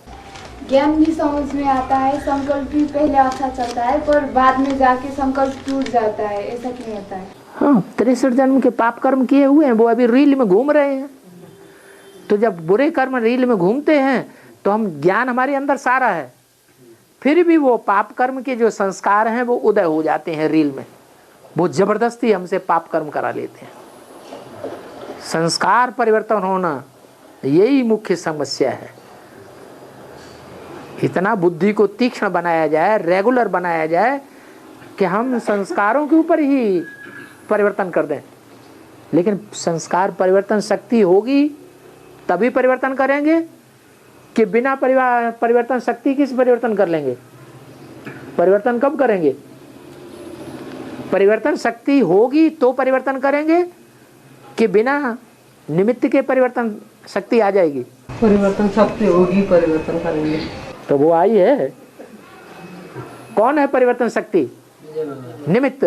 ज्ञान भी समझ में आता है, संकल्प भी पहले अच्छा चलता है पर बाद में जाके संकल्प टूट जाता है, ऐसा क्यों होता है? हाँ, 63 जन्म के पाप कर्म किए हुए हैं, वो अभी रील में घूम रहे हैं। तो जब बुरे कर्म रील में घूमते हैं तो हम ज्ञान हमारे अंदर सारा है, फिर भी वो पाप कर्म के जो संस्कार हैं वो उदय हो जाते हैं रील में, वो जबरदस्ती हमसे पाप कर्म करा लेते हैं। संस्कार परिवर्तन होना यही मुख्य समस्या है। इतना बुद्धि को तीक्ष्ण बनाया जाए, रेगुलर बनाया जाए कि हम संस्कारों के ऊपर ही परिवर्तन कर दें। लेकिन संस्कार परिवर्तन शक्ति होगी तभी परिवर्तन करेंगे कि बिना परिवर्तन शक्ति किस परिवर्तन कर लेंगे? परिवर्तन कब करेंगे? परिवर्तन शक्ति होगी तो परिवर्तन करेंगे कि बिना निमित्त के परिवर्तन शक्ति आ जाएगी? परिवर्तन शक्ति होगी, परिवर्तन करेंगे। तो वो आई है। कौन है परिवर्तन शक्ति? निमित्त।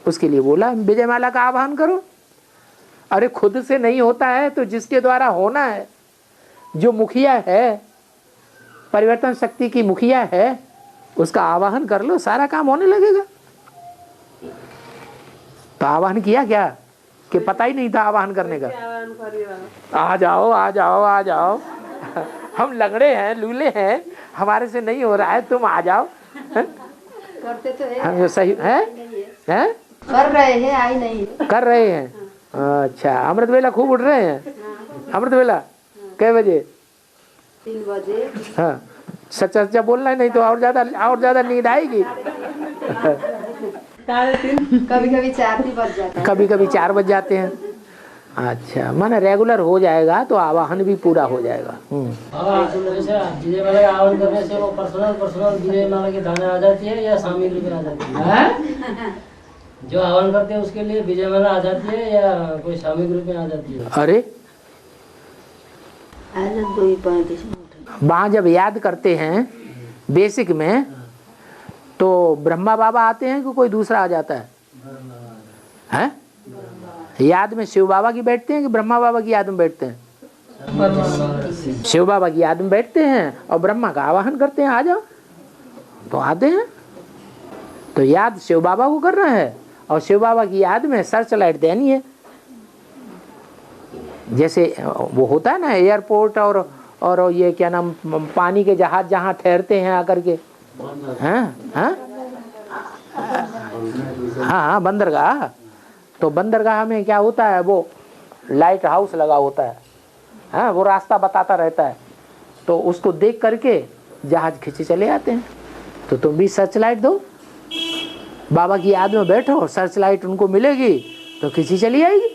उसके लिए बोला विजयमाला का आह्वान करो। अरे खुद से नहीं होता है तो जिसके द्वारा होना है, जो मुखिया है, परिवर्तन शक्ति की मुखिया है, उसका आवाहन कर लो, सारा काम होने लगेगा। तो आवाहन किया क्या कि पता ही नहीं था आवाहन करने का? आ जाओ आ जाओ आ जाओ, हम लंगड़े हैं, लूले हैं, हमारे से नहीं हो रहा है, तुम आ जाओ। करते तो है, हम सही है? कर रहे हैं, आई नहीं कर रहे हैं। अच्छा, अमृत वेला खूब उठ रहे हैं। अमृत वेला कै बजे? 3 बजे। हाँ, सच्चा सच्चा बोलना है, नहीं तो और ज्यादा नींद आएगी। कभी कभी 4 भी बज जाता है, कभी कभी 4 बज जाते हैं। अच्छा, माने रेगुलर हो जाएगा तो आवाहन भी पूरा हो जाएगा। विजय माला का आह्वान करने से वो पर्सनल विजय माला की धारणा आ जाती है या शामिल रूप में आ जाती है? जो हवन करते हैं उसके लिए विजय माला आ जाती है या कोई सामूहिक रूप में आ जाती है? अरे वहाँ जब याद करते हैं बेसिक में तो ब्रह्मा बाबा आते हैं कि कोई दूसरा आ जाता है? याद में शिव बाबा की बैठते हैं कि ब्रह्मा बाबा की याद में बैठते हैं? शिव बाबा की याद में बैठते हैं और ब्रह्मा का आवाहन करते हैं, आ जाओ, तो आते हैं। तो याद शिव बाबा को करना है और शिव बाबा की याद में सर्च लाइट देनी है। जैसे वो होता है ना एयरपोर्ट और ये क्या नाम पानी के जहाज जहाँ ठहरते हैं आकर के, हाँ बंदरगाह। तो बंदरगाह में क्या होता है, वो लाइट हाउस लगा होता है, हाँ वो रास्ता बताता रहता है, तो उसको देख करके जहाज खींचे चले आते हैं। तो तुम भी सर्च लाइट दो, बाबा की याद में बैठो, सर्च लाइट उनको मिलेगी तो खींची चली आएगी।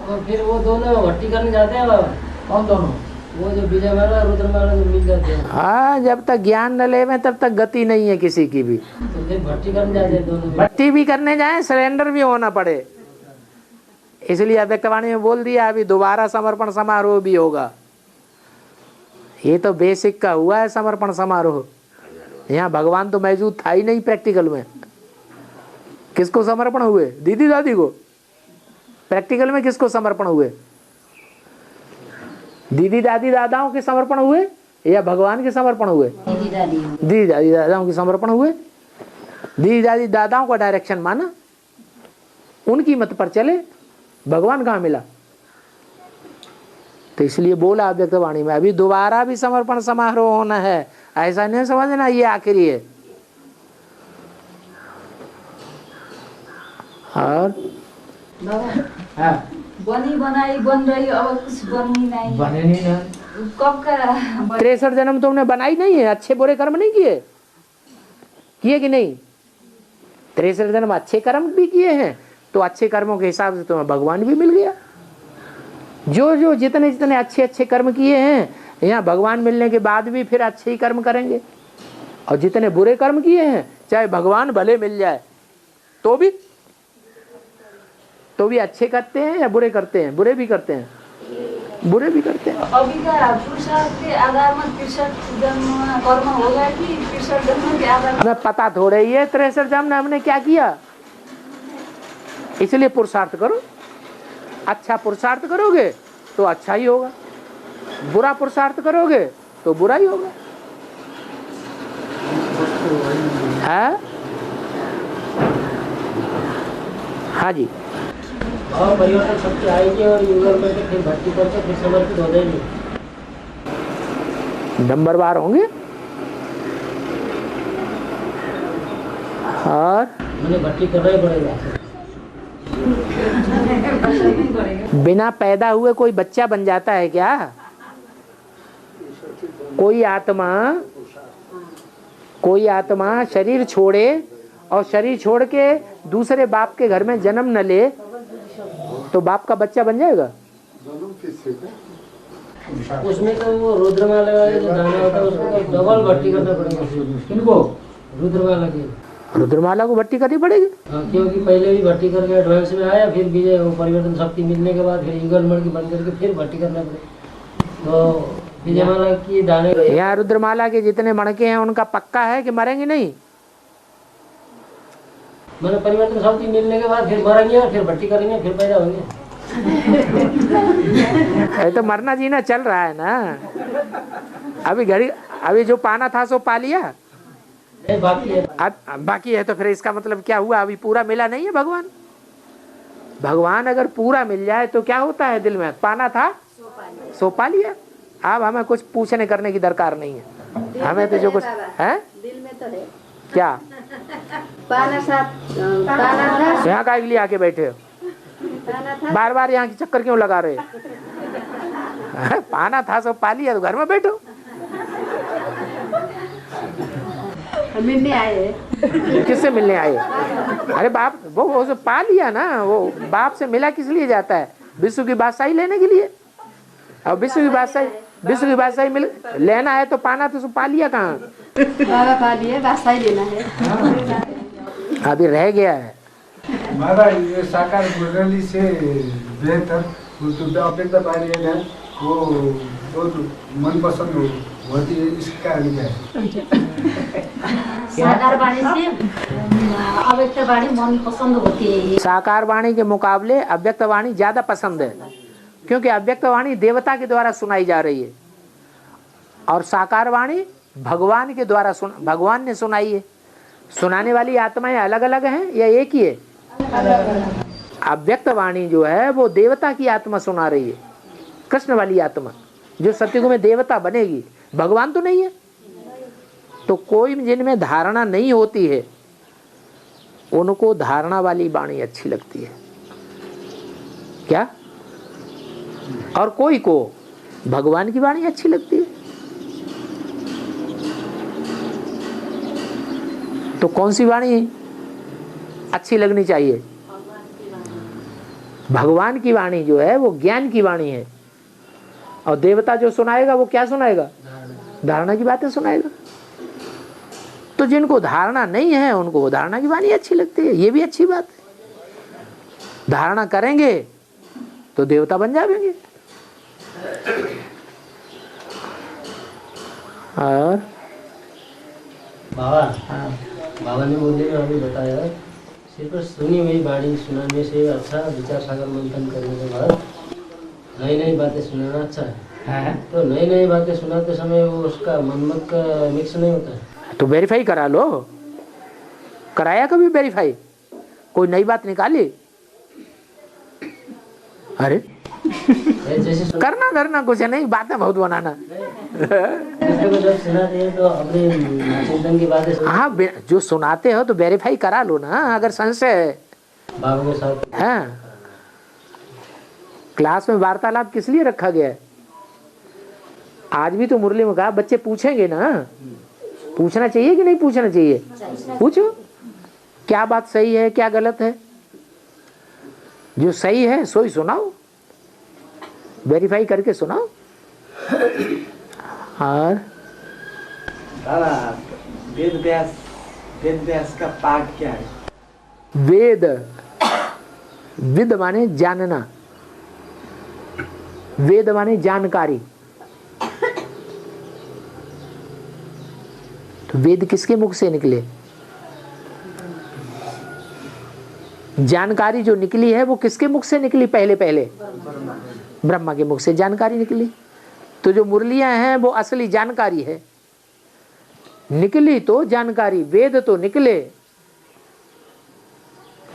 और फिर वो दोनों भट्टी करने जाते हैं बाबा? कौन दोनों? वो जो विजय माला रुद्र माला जो मिल जाते हैं। हाँ, जब तक ज्ञान न ले तब तक गति नहीं है किसी की भी। तो फिर भट्टी करने जाते हैं दोनों? भट्टी भी करने जाए, सरेंडर भी होना पड़े, इसलिए अव्यक्तवाणी में बोल दिया अभी दोबारा समर्पण समारोह भी होगा। ये तो बेसिक का हुआ है समर्पण समारोह। यहाँ भगवान तो मौजूद था ही नहीं प्रैक्टिकल में। किसको समर्पण हुए? दीदी दादी को। प्रैक्टिकल में किसको समर्पण हुए? दीदी दादी दादाओं के समर्पण हुए या भगवान के समर्पण हुए? दीदी दादी दादाओं के समर्पण हुए। दीदी दादी दादाओं का डायरेक्शन माना, उनकी मत पर चले, भगवान कहाँ मिला? तो इसलिए बोला अव्यक्तवाणी में अभी दोबारा भी समर्पण समारोह होना है, ऐसा नहीं समझना ये आखिरी है। और बनी बनाई बन रही, अब कुछ बनी नहीं, बने नहीं ना। कब का 63 जन्म तुमने बनाई नहीं है, अच्छे बुरे कर्म नहीं किए कि नहीं? 63 जन्म अच्छे कर्म भी किए हैं, तो अच्छे कर्मों के हिसाब से तुम्हें भगवान भी मिल गया। जो जितने अच्छे कर्म किए हैं, यहाँ भगवान मिलने के बाद भी फिर अच्छे ही कर्म करेंगे। और जितने बुरे कर्म किए हैं, चाहे भगवान भले मिल जाए तो भी अच्छे करते हैं या बुरे करते हैं? बुरे भी करते हैं, बुरे भी करते हैं। अभी का पुरुषार्थ के आधार में 63 जन्म कर्म होगा कि 63 जन्म के आधार हमें पता थोड़ा ही है 63 जन्म हमने क्या किया। इसलिए पुरुषार्थ करो, अच्छा पुरुषार्थ करोगे तो अच्छा ही होगा, बुरा पुरुषार्थ करोगे तो बुरा ही होगा। है? हाँ जी। और परिवर्तन शक्ति आएगी और युगल में फिर भक्ति करके फिर समर्पित हो जाएंगे, नंबरवार होंगे। और मैंने भक्ति करना ही पड़ेगा। बिना पैदा हुए कोई बच्चा बन जाता है क्या? कोई आत्मा शरीर छोड़े और शरीर छोड़ के दूसरे बाप के घर में जन्म न ले तो बाप का बच्चा बन जाएगा? उसमें तो वो रुद्रमाला का जो दाना होता है उसको तो डबल भट्टी करना पड़ेगा। किनको? रुद्रमाला की। रुद्रमाला को भट्टी करनी पड़ेगी। हाँ, क्योंकि पहले भी भट्टी करके एडवांस में आया, फिर विजय परिवर्तन शक्ति मिलने के बाद फिर युगल मण की बंद करके फिर भट्टी करना पड़ेगा। तो विजयमाला की दाने यहाँ रुद्रमाला के जितने मणके हैं उनका पक्का है कि मरेंगे नहीं? मैंने परिवर्तन शक्ति मिलने के बाद फिर मरेंगे और फिर भट्टी करेंगे, फिर पैदा होंगे। तो मरना जीना चल रहा है ना अभी जो पाना था सो पा लिया, बाकी है। तो फिर इसका मतलब क्या हुआ? अभी पूरा मिला नहीं है भगवान अगर पूरा मिल जाए तो क्या होता है? दिल में पाना था सो पा लिया। अब हमें कुछ पूछने करने की दरकार नहीं है, हमें तो जो कुछ है दिल में तो है। क्या पाना था, यहाँ का लिए आके बैठे हो, बार बार यहाँ की चक्कर क्यों लगा रहे? पाना था सो पा लिया तो घर में बैठो। मिलने आए। किससे मिलने आए? अरे बाप वो पा लिया ना, वो बाप से मिला किस लिए जाता है? विश्व की बादशाही लेने के लिए। अब विश्व की बादशाही मिल लेना है तो पाना तो पा लिया कहाँ? बाबा पा लिए, बादशाही लेना है। अभी रह गया है महाराज ये साकार मुरली से बेहतर तो अव्यक्त वाणी है ना, वो बहुत मनपसंद होती है, इसका कारण क्या है? साकार वाणी से अव्यक्त वाणी मन पसंद होती है। साकार वाणी के मुकाबले अव्यक्त वाणी ज्यादा पसंद है, क्योंकि अव्यक्त वाणी देवता के द्वारा सुनाई जा रही है और साकार वाणी भगवान के द्वारा भगवान ने सुनाई है। सुनाने वाली आत्माएं अलग अलग हैं या एक ही है? अव्यक्त वाणी जो है वो देवता की आत्मा सुना रही है, कृष्ण वाली आत्मा जो सतयुग में देवता बनेगी, भगवान तो नहीं है। तो कोई जिनमें धारणा नहीं होती है उनको धारणा वाली वाणी अच्छी लगती है क्या, और कोई को भगवान की वाणी अच्छी लगती है। तो कौन सी वाणी अच्छी लगनी चाहिए? भगवान की वाणी जो है वो ज्ञान की वाणी है, और देवता जो सुनाएगा वो क्या सुनाएगा? धारणा की बातें सुनाएगा। तो जिनको धारणा नहीं है उनको वो धारणा की वाणी अच्छी लगती है, ये भी अच्छी बात है। धारणा करेंगे तो देवता बन जाएंगे। और बाबा ने मुझे अभी बताया, सिर्फ सुनी हुई वाणी सुनाने से अच्छा, विचार सागर मंथन करने के बाद नई नई बातें सुनाना अच्छा है। तो नई नई बातें सुनाते समय वो उसका मनमत का मिक्स नहीं होता है। तो वेरीफाई करा लो। कराया कभी वेरीफाई? कोई नई बात निकाली? अरे जैसे करना धरना कुछ है नहीं, बातें बहुत बनाना। दूसरे को जब सुनाते हैं तो अपने चिंतन की बातें हाँ, जो सुनाते हो तो वेरीफाई करा लो ना, अगर संशय है। बाबा के साथ हाँ, क्लास में वार्तालाप किस लिए रखा गया है? आज भी तो मुरली में कहा बच्चे पूछेंगे ना, पूछना चाहिए कि नहीं पूछना चाहिए? पूछो, क्या बात सही है क्या गलत है। जो सही है सो ही सुनाओ, वेरीफाई करके सुनाओ। और वेद व्यास का पाठ क्या है? वेद, विद माने जानना, वेद माने जानकारी। तो वेद किसके मुख से निकले? जानकारी जो निकली है वो किसके मुख से निकली? पहले पहले ब्रह्मा के मुख से जानकारी निकली। तो जो मुरलियां हैं वो असली जानकारी है, निकली तो जानकारी, वेद तो निकले।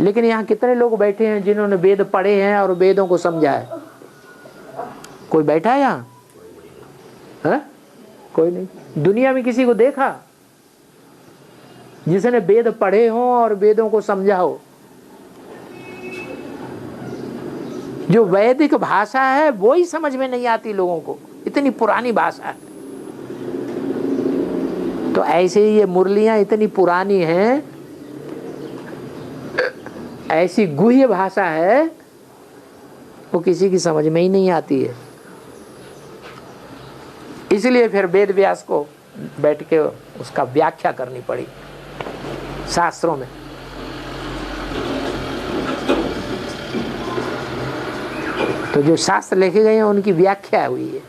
लेकिन यहाँ कितने लोग बैठे हैं जिन्होंने वेद पढ़े हैं और वेदों को समझा है? कोई बैठा है यहाँ? है? कोई नहीं। दुनिया में किसी को देखा जिसने वेद पढ़े हो और वेदों को समझा हो? जो वैदिक भाषा है वो ही समझ में नहीं आती लोगों को, इतनी पुरानी भाषा है। तो ऐसे ही ये मुरलियां इतनी पुरानी हैं, ऐसी गुह्य भाषा है वो किसी की समझ में ही नहीं आती है। इसलिए फिर वेद व्यास को बैठ के उसका व्याख्या करनी पड़ी शास्त्रों में। तो जो शास्त्र लिखे गए हैं उनकी व्याख्या हुई है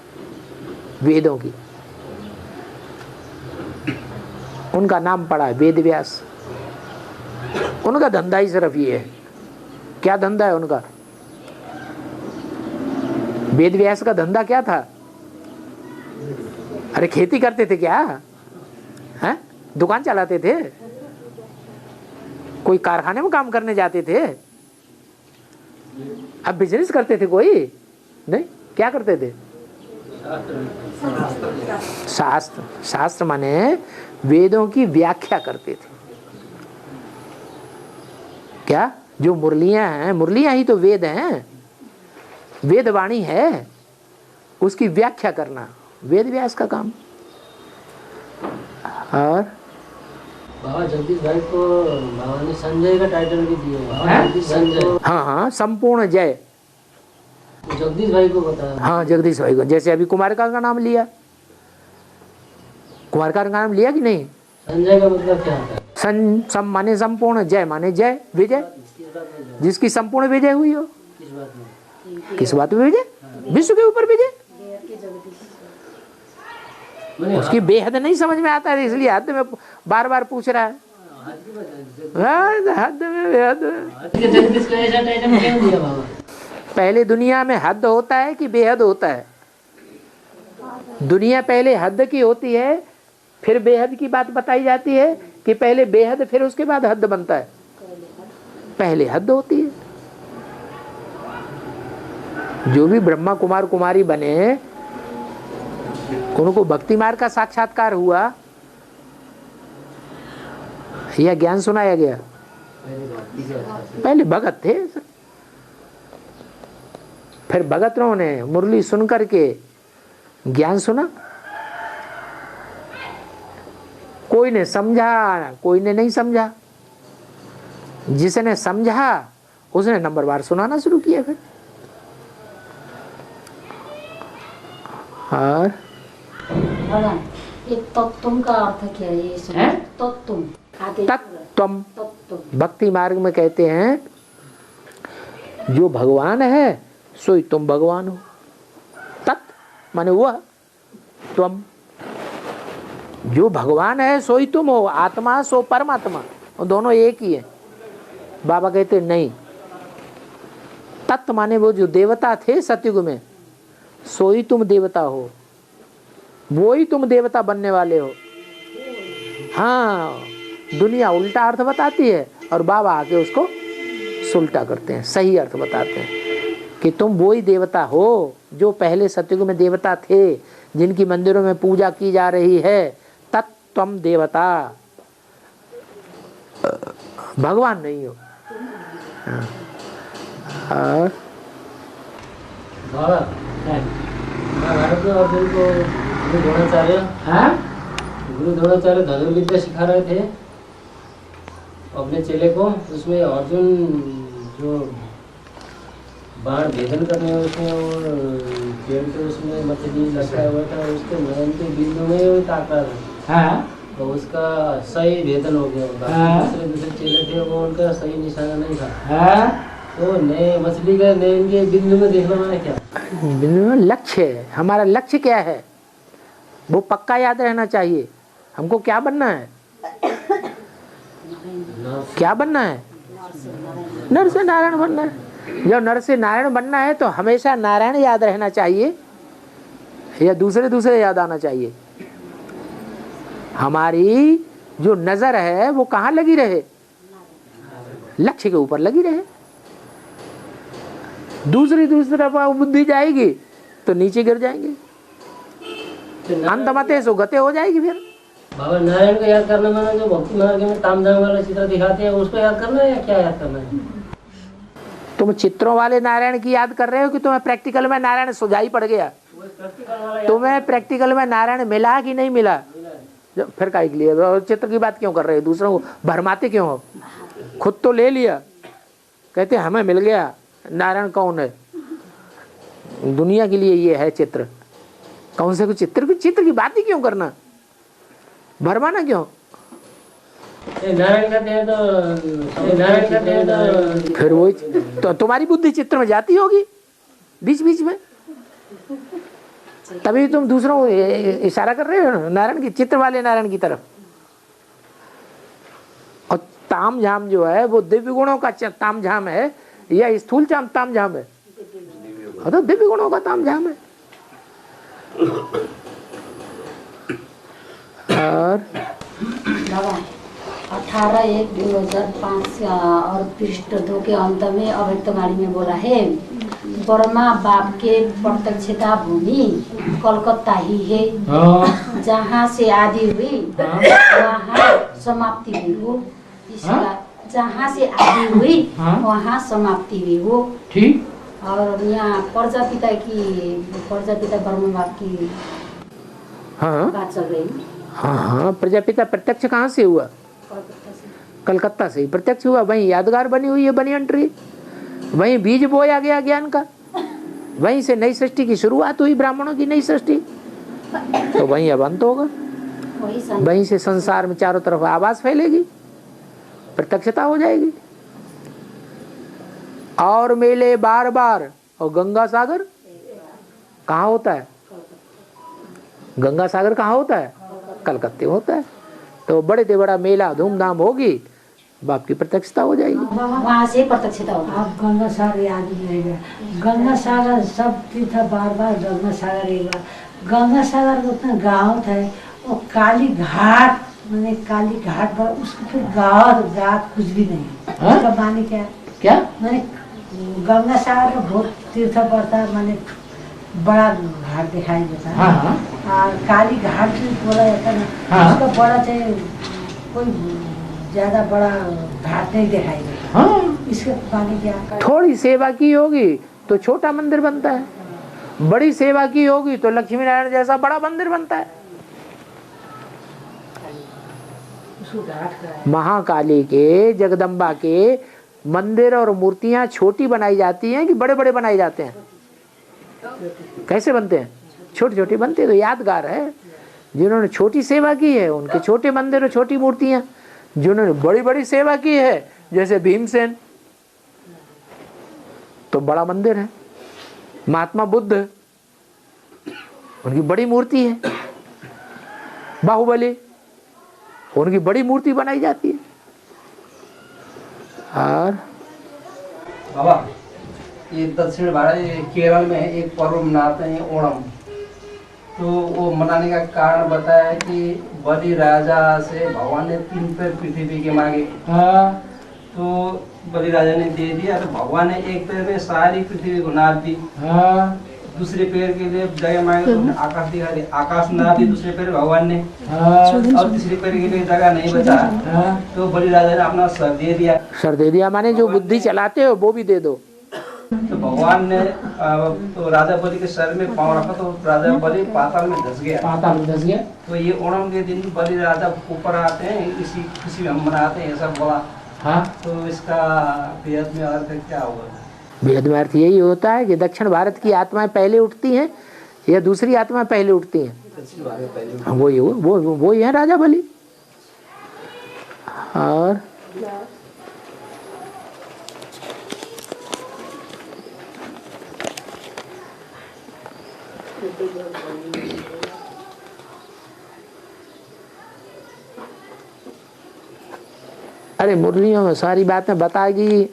वेदों की, उनका नाम पड़ा है वेद व्यास। उनका धंधा ही सिर्फ ये है। क्या धंधा है उनका? वेद व्यास का धंधा क्या था? अरे खेती करते थे क्या? हैं? दुकान चलाते थे? कोई कारखाने में काम करने जाते थे? अब बिजनेस करते थे कोई? नहीं, क्या करते थे? शास्त्र। शास्त्र माने वेदों की व्याख्या करते थे। क्या? जो मुरलियां हैं, मुरलियां ही तो वेद हैं, वेद वाणी है, उसकी व्याख्या करना वेद व्यास का काम। और बाबा जगदीश भाई को बाबा ने संजय का टाइटल भी दिया। संजय, हाँ हाँ, संपूर्ण जय। जगदीश भाई को बताया। हाँ, जगदीश भाई को। जैसे अभी कुमारका का नाम लिया, कुमारका का नाम लिया कि नहीं? संजय का मतलब क्या होता है? सम माने संपूर्ण, जय माने जय, विजय। किस बात में जय? जिसकी संपूर्ण विजय हुई हो। किस बात में? किस बात में विजय? विश्व के ऊपर विजय। मैंने उसकी बेहद नहीं समझ में आता है, इसलिए हद में बार बार पूछ रहा है। हद में बेहद में। हाथ के जगदीश को ऐसा टाइटल क्यों दिया बाबा? पहले दुनिया में हद होता है कि बेहद होता है? दुनिया पहले हद की होती है, फिर बेहद की बात बताई जाती है, कि पहले बेहद फिर उसके बाद हद बनता है? पहले हद होती है। जो भी ब्रह्मा कुमार कुमारी बने, उनको भक्ति मार्ग का साक्षात्कार हुआ या ज्ञान सुनाया गया? पहले भगत थे, फिर भगतों ने मुरली सुन करके ज्ञान सुना। कोई ने समझा, कोई ने नहीं समझा। जिसने समझा उसने नंबरवार सुनाना शुरू किया फिर। और भगवान, ये तत्व का अर्थ क्या है? ये सुनो। तत्व तत्त्वम भक्ति मार्ग में कहते हैं, जो भगवान है सोई तुम भगवान हो। तत् माने वह, त्वम जो भगवान है सोई तुम हो। आत्मा सो परमात्मा, वो दोनों एक ही है। बाबा कहते नहीं, तत्व माने वो जो देवता थे सतयुग में, सोई तुम देवता हो, वो ही तुम देवता बनने वाले हो। हाँ, दुनिया उल्टा अर्थ बताती है और बाबा आके उसको सुलटा करते हैं, सही अर्थ बताते हैं कि तुम वो ही देवता हो जो पहले सतयुग में देवता थे, जिनकी मंदिरों में पूजा की जा रही है। तत्त्वम देवता, भगवान नहीं हो। हाँ। बाबा, महाभारत में अर्जुन को गुरु द्रोणाचार्य धनुर्विद्या सिखा रहे थे अपने चेले को। उसमें अर्जुन जो बाण भेदन करने में उसमें और पेड़ के उसमें मछली लटका हुआ था, उसके नयन के बिंदु में वो ताकत तो उसका सही भेदन हो गया। दूसरे चेले थे वो उनका सही निशाना नहीं था। तो नए मछली का नयन के बिंदु में देखना मैंने क्या? बिंदु में लक्ष्य है। हमारा लक्ष्य क्या है वो पक्का याद रहना चाहिए। हमको क्या बनना है? क्या बनना है? नर से नारायण बनना है। जब नर से नारायण बनना है तो हमेशा नारायण याद रहना चाहिए या दूसरे याद आना चाहिए? हमारी जो नजर है वो कहाँ लगी रहे? लक्ष्य के ऊपर लगी रहे। दूसरी तरफ बुद्धि जाएगी तो नीचे गिर जाएंगे, अंतमते सो गते हो जाएगी। फिर बाबा नारायण को याद करना माना जो भक्ति मार्ग में तामझाम वाला चित्र दिखाते हैं उसको याद करना है या क्या याद करना है? तुम चित्रों वाले नारायण की याद कर रहे हो कि तुम्हें प्रैक्टिकल में नारायण सुझाई पड़ गया? तुम्हें प्रैक्टिकल में नारायण मिला कि नहीं मिला? फिर काहे के लिए चित्र की बात क्यों कर रहे हो? दूसरों को भरमाते क्यों हो? खुद तो ले लिया, कहते हमें मिल गया। नारायण कौन है? दुनिया के लिए ये है चित्र। कौन से चित्र की बात ही क्यों करना? भरमाना क्यों? नारायण कहते हैं तो फिर वही तो तुम्हारी बुद्धि चित्र में जाती होगी बीच बीच में, तभी तुम दूसरों को इशारा कर रहे हो नारायण की, चित्र वाले नारायण की तरफ। और तामझाम जो है वो दिव्य गुणों का तामझाम है या स्थूल तामझाम है? तो दिव्य गुणों का तामझाम है। और 18/1/2005 और पृष्ठ 2 के अंत में अव्यक्तवाणी में बोला है, ब्रह्मा बाप के प्रत्यक्षता भूमि कलकत्ता ही है, जहाँ से आदि हुई वहाँ समाप्ति भी हो। इसका जहाँ से आदि हुई वहाँ समाप्ति भी हो। ठीक। और यहाँ प्रजापिता ब्रह्मा बाप की बात चल रही। हाँ, प्रजापिता प्रत्यक्ष कहाँ से हुआ? कलकत्ता से ही प्रत्यक्ष हुआ। वहीं यादगार बनी हुई है, बनी एंट्री, वहीं बीज बोया गया ज्ञान का, वहीं से नई सृष्टि की शुरुआत हुई, ब्राह्मणों की नई सृष्टि। तो वहीं अब अंत होगा, वहीं से संसार में चारों तरफ आवाज फैलेगी, प्रत्यक्षता हो जाएगी। और मेले बार बार। और गंगा सागर कहाँ होता है? गंगा सागर कहाँ होता है? कलकत्ते होता है। तो बड़े से बड़ा मेला धूमधाम होगी, बाप की प्रत्यक्षता हो जाएगी। वहाँ से प्रत्यक्षता होगी। अब गंगा सागर याद नहीं रहेगा। गंगा सागर सब तीर्थ बार बार गंगा सागर एक बार। गंगा सागर में उतना गाँव था और काली घाट, मैंने काली घाट पर उसको फिर गाँव घाट कुछ भी नहीं है। उसका माने क्या मैंने गंगा सागर में बहुत तीर्थ पड़ता है, मैंने बड़ा घाट दिखाई देता है। और काली घाट भी बोला जाता है ना, उसका बड़ा चाहे कोई ज्यादा बड़ा घाट नहीं दिखाई देता। इसके माने क्या? थोड़ी सेवा की होगी तो छोटा मंदिर बनता है, बड़ी सेवा की होगी तो लक्ष्मी नारायण जैसा बड़ा मंदिर बनता है। महाकाली के, जगदम्बा के मंदिर और मूर्तियां छोटी बनाई जाती हैं कि बड़े बड़े बनाए जाते हैं? कैसे बनते हैं? छोटी छोटी बनती है। तो यादगार है, जिन्होंने छोटी सेवा की है उनके छोटे मंदिर और छोटी मूर्तियां, जिन्होंने बड़ी बड़ी सेवा की है जैसे भीमसेन तो बड़ा मंदिर है। महात्मा बुद्ध उनकी बड़ी मूर्ति है। बाहुबली उनकी बड़ी मूर्ति बनाई जाती है। और बाबा ये दक्षिण भारत केरल में एक पर्व मनाते हैं ओणम, तो वो मनाने का कारण बताया कि बलि राजा से भगवान ने 3 पैर पृथ्वी के मांगे। तो बलि राजा ने दे दिया, तो भगवान ने 1 पैर में सारी पृथ्वी को नाप दी। दूसरे पैर के लिए जगह मांगे तो आकाश दिखा दी, आकाश नाप दी दूसरे पैर भगवान ने। और तीसरे पैर के लिए जगह नहीं बचा तो बलि राजा ने अपना सर दे दिया। सर दे दिया माने जो बुद्धि चलाते हो वो भी दे दो। तो भगवान ने तो राजा बलि के सर में पाँव रखा तो राजा बलि पाताल में धस गया। तो ये ओणम के दिन बलि राजा ऊपर आते हैं, इसी खुशी में हम मनाते हैं सब बोला। तो इसका वेद में अर्थ क्या हुआ? वेद में अर्थ यही होता है कि दक्षिण भारत की आत्माएं पहले उठती हैं या दूसरी आत्माएं पहले उठती हैं? वो ही है राजा बलि। और अरे मुरलियों में सारी बातें बताएगी,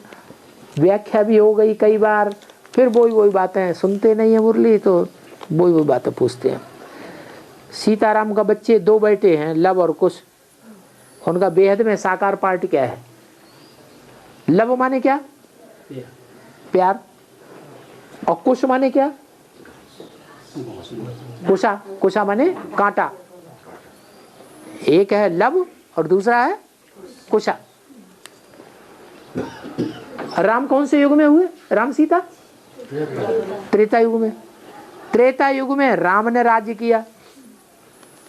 व्याख्या भी हो गई कई बार, फिर वही बातें सुनते नहीं है मुरली, तो वही बातें पूछते हैं। सीताराम का बच्चे 2 बेटे हैं, लव और कुश। उनका बेहद में साकार पार्ट क्या है? लव माने क्या? प्यार। और कुश माने क्या? कुशा माने कांटा। एक है लव और दूसरा है कुशा। राम कौन से युग में हुए? राम सीता त्रेता युग में। त्रेता युग में राम ने राज्य किया।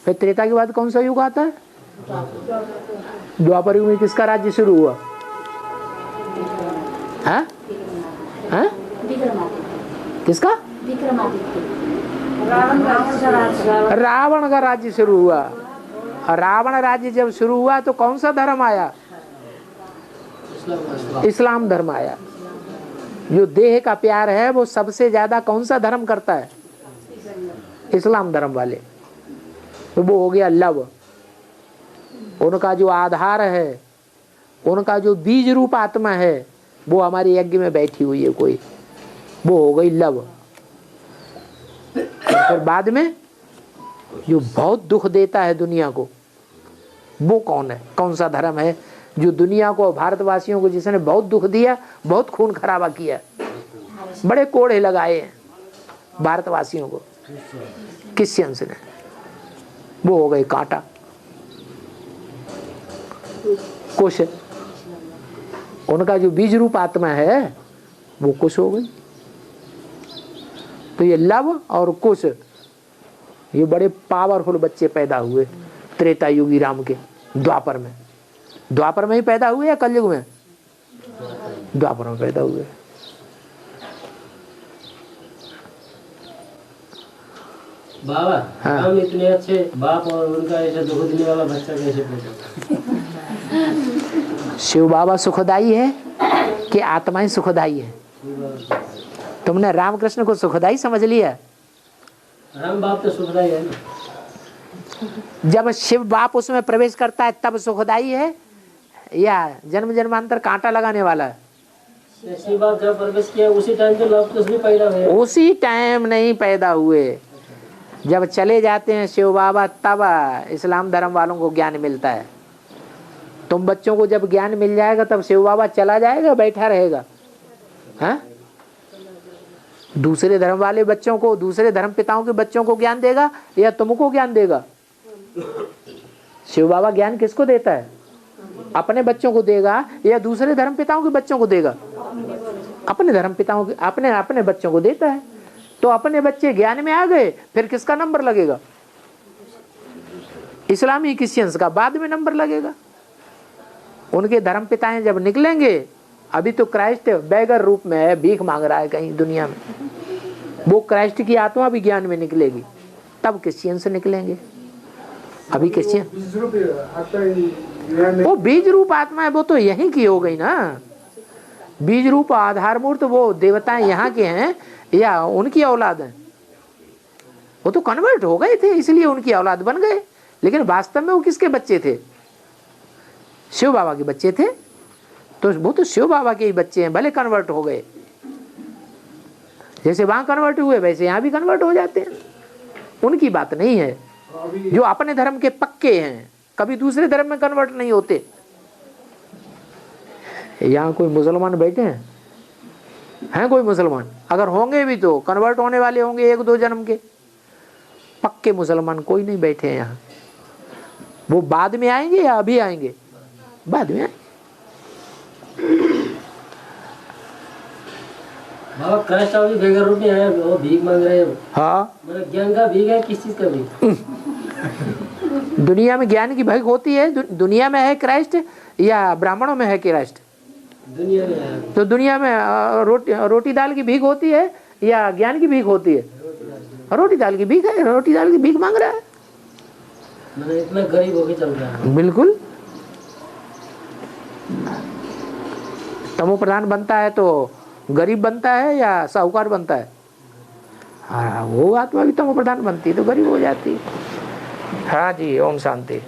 फिर त्रेता के बाद कौन सा युग आता है? द्वापर युग में किसका राज्य शुरू हुआ? किसका? रावण का राज्य शुरू हुआ। रावण राज्य जब शुरू हुआ तो कौन सा धर्म आया? इस्लाम धर्म आया। जो देह का प्यार है वो सबसे ज्यादा कौन सा धर्म करता है? इस्लाम धर्म वाले। तो वो हो गया लव। उनका जो आधार है, उनका जो बीज रूप आत्मा है, वो हमारे यज्ञ में बैठी हुई है कोई, वो हो गई लव। फिर बाद में जो बहुत दुख देता है दुनिया को, वो कौन है? कौन सा धर्म है जो दुनिया को, भारतवासियों को जिसने बहुत दुख दिया, बहुत खून खराबा किया, बड़े कोड़े लगाए हैं भारतवासियों को? क्रिश्चियंस ने। वो हो गए कांटा, कुश। उनका जो बीज रूप आत्मा है वो कुश हो गई। तो ये लव और कुश, ये बड़े पावरफुल बच्चे पैदा हुए त्रेता युगी राम के। द्वापर में, द्वापर में ही पैदा हुए या कलयुग में? द्वापर में पैदा हुए। बाबा हम इतने अच्छे बाप और उनका ऐसा दुख देने वाला बच्चा कैसे पैदा? शिव बाबा सुखदाई है कि आत्माएं सुखदाई है? तुमने रामकृष्ण को सुखदाई समझ लिया? राम बाप तो सुखदाई है ना। जब शिव बाप उसमें प्रवेश करता है तब सुखदाई है या जन्म जन्मांतर कांटा लगाने वाला है? शिव बाप जब प्रवेश किया उसी टाइम तो लव कुश भी पैदा हुए। उसी टाइम नहीं पैदा हुए, जब चले जाते हैं शिव बाबा तब इस्लाम धर्म वालों को ज्ञान मिलता है। तुम बच्चों को जब ज्ञान मिल जाएगा तब शिव बाबा चला जाएगा, बैठा रहेगा? हाँ, दूसरे धर्म वाले बच्चों को, दूसरे धर्म पिताओं के बच्चों को ज्ञान देगा या तुमको ज्ञान देगा? शिव बाबा ज्ञान किसको देता है? अपने बच्चों को देगा या दूसरे धर्म पिताओं के बच्चों को देगा? अपने धर्म पिताओं के, अपने बच्चों को देता है। तो अपने बच्चे ज्ञान में आ गए, फिर किसका नंबर लगेगा? इस्लामी क्रिश्चियंस का बाद में नंबर लगेगा। उनके धर्म पिताएं जब निकलेंगे, अभी तो क्राइस्ट बैगर रूप में है, भीख मांग रहा है कहीं दुनिया में, वो क्राइस्ट की आत्मा भी ज्ञान में निकलेगी, तब क्रिश्चियन से निकलेंगे। अभी क्रिश्चियन वो बीज रूप आत्मा है, वो तो यहीं की हो गई ना। बीज रूप आधार मूर्त वो देवताएं यहाँ के हैं या उनकी औलाद हैं? वो तो कन्वर्ट हो गए थे इसलिए उनकी औलाद बन गए, लेकिन वास्तव में वो किसके बच्चे थे? शिव बाबा के बच्चे थे। तो वो तो शिव बाबा के ही बच्चे हैं, भले कन्वर्ट हो गए। जैसे वहां कन्वर्ट हुए वैसे यहाँ भी कन्वर्ट हो जाते हैं, उनकी बात नहीं है। जो अपने धर्म के पक्के हैं कभी दूसरे धर्म में कन्वर्ट नहीं होते। यहाँ कोई मुसलमान बैठे हैं कोई मुसलमान? अगर होंगे भी तो कन्वर्ट होने वाले होंगे 1-2 जन्म के। पक्के मुसलमान कोई नहीं बैठे हैं यहाँ। वो बाद में आएंगे या अभी आएंगे? बाद में आएंगे। बाबा क्राइस्ट अभी बेगर रूप में है, वो भीख मांग रहे हैं। हाँ, मतलब ज्ञान का भीख है, किस चीज का भीख? दुनिया में ज्ञान की भीख होती है। दुनिया में है क्राइस्ट या ब्राह्मणों में है क्राइस्ट? दुनिया में है। तो दुनिया में रोटी दाल की भीख होती है या ज्ञान की भीख होती है? रोटी दाल की भीख है, रोटी दाल की भीख मांग रहा है। मतलब इतना गरीब होके चल रहा है। बिल्कुल। तमो प्रधान बनता है तो गरीब बनता है या साहूकार बनता है? हाँ, वो आत्मा भी तमो प्रधान बनती है तो गरीब हो जाती है। हाँ जी, ओम शांति।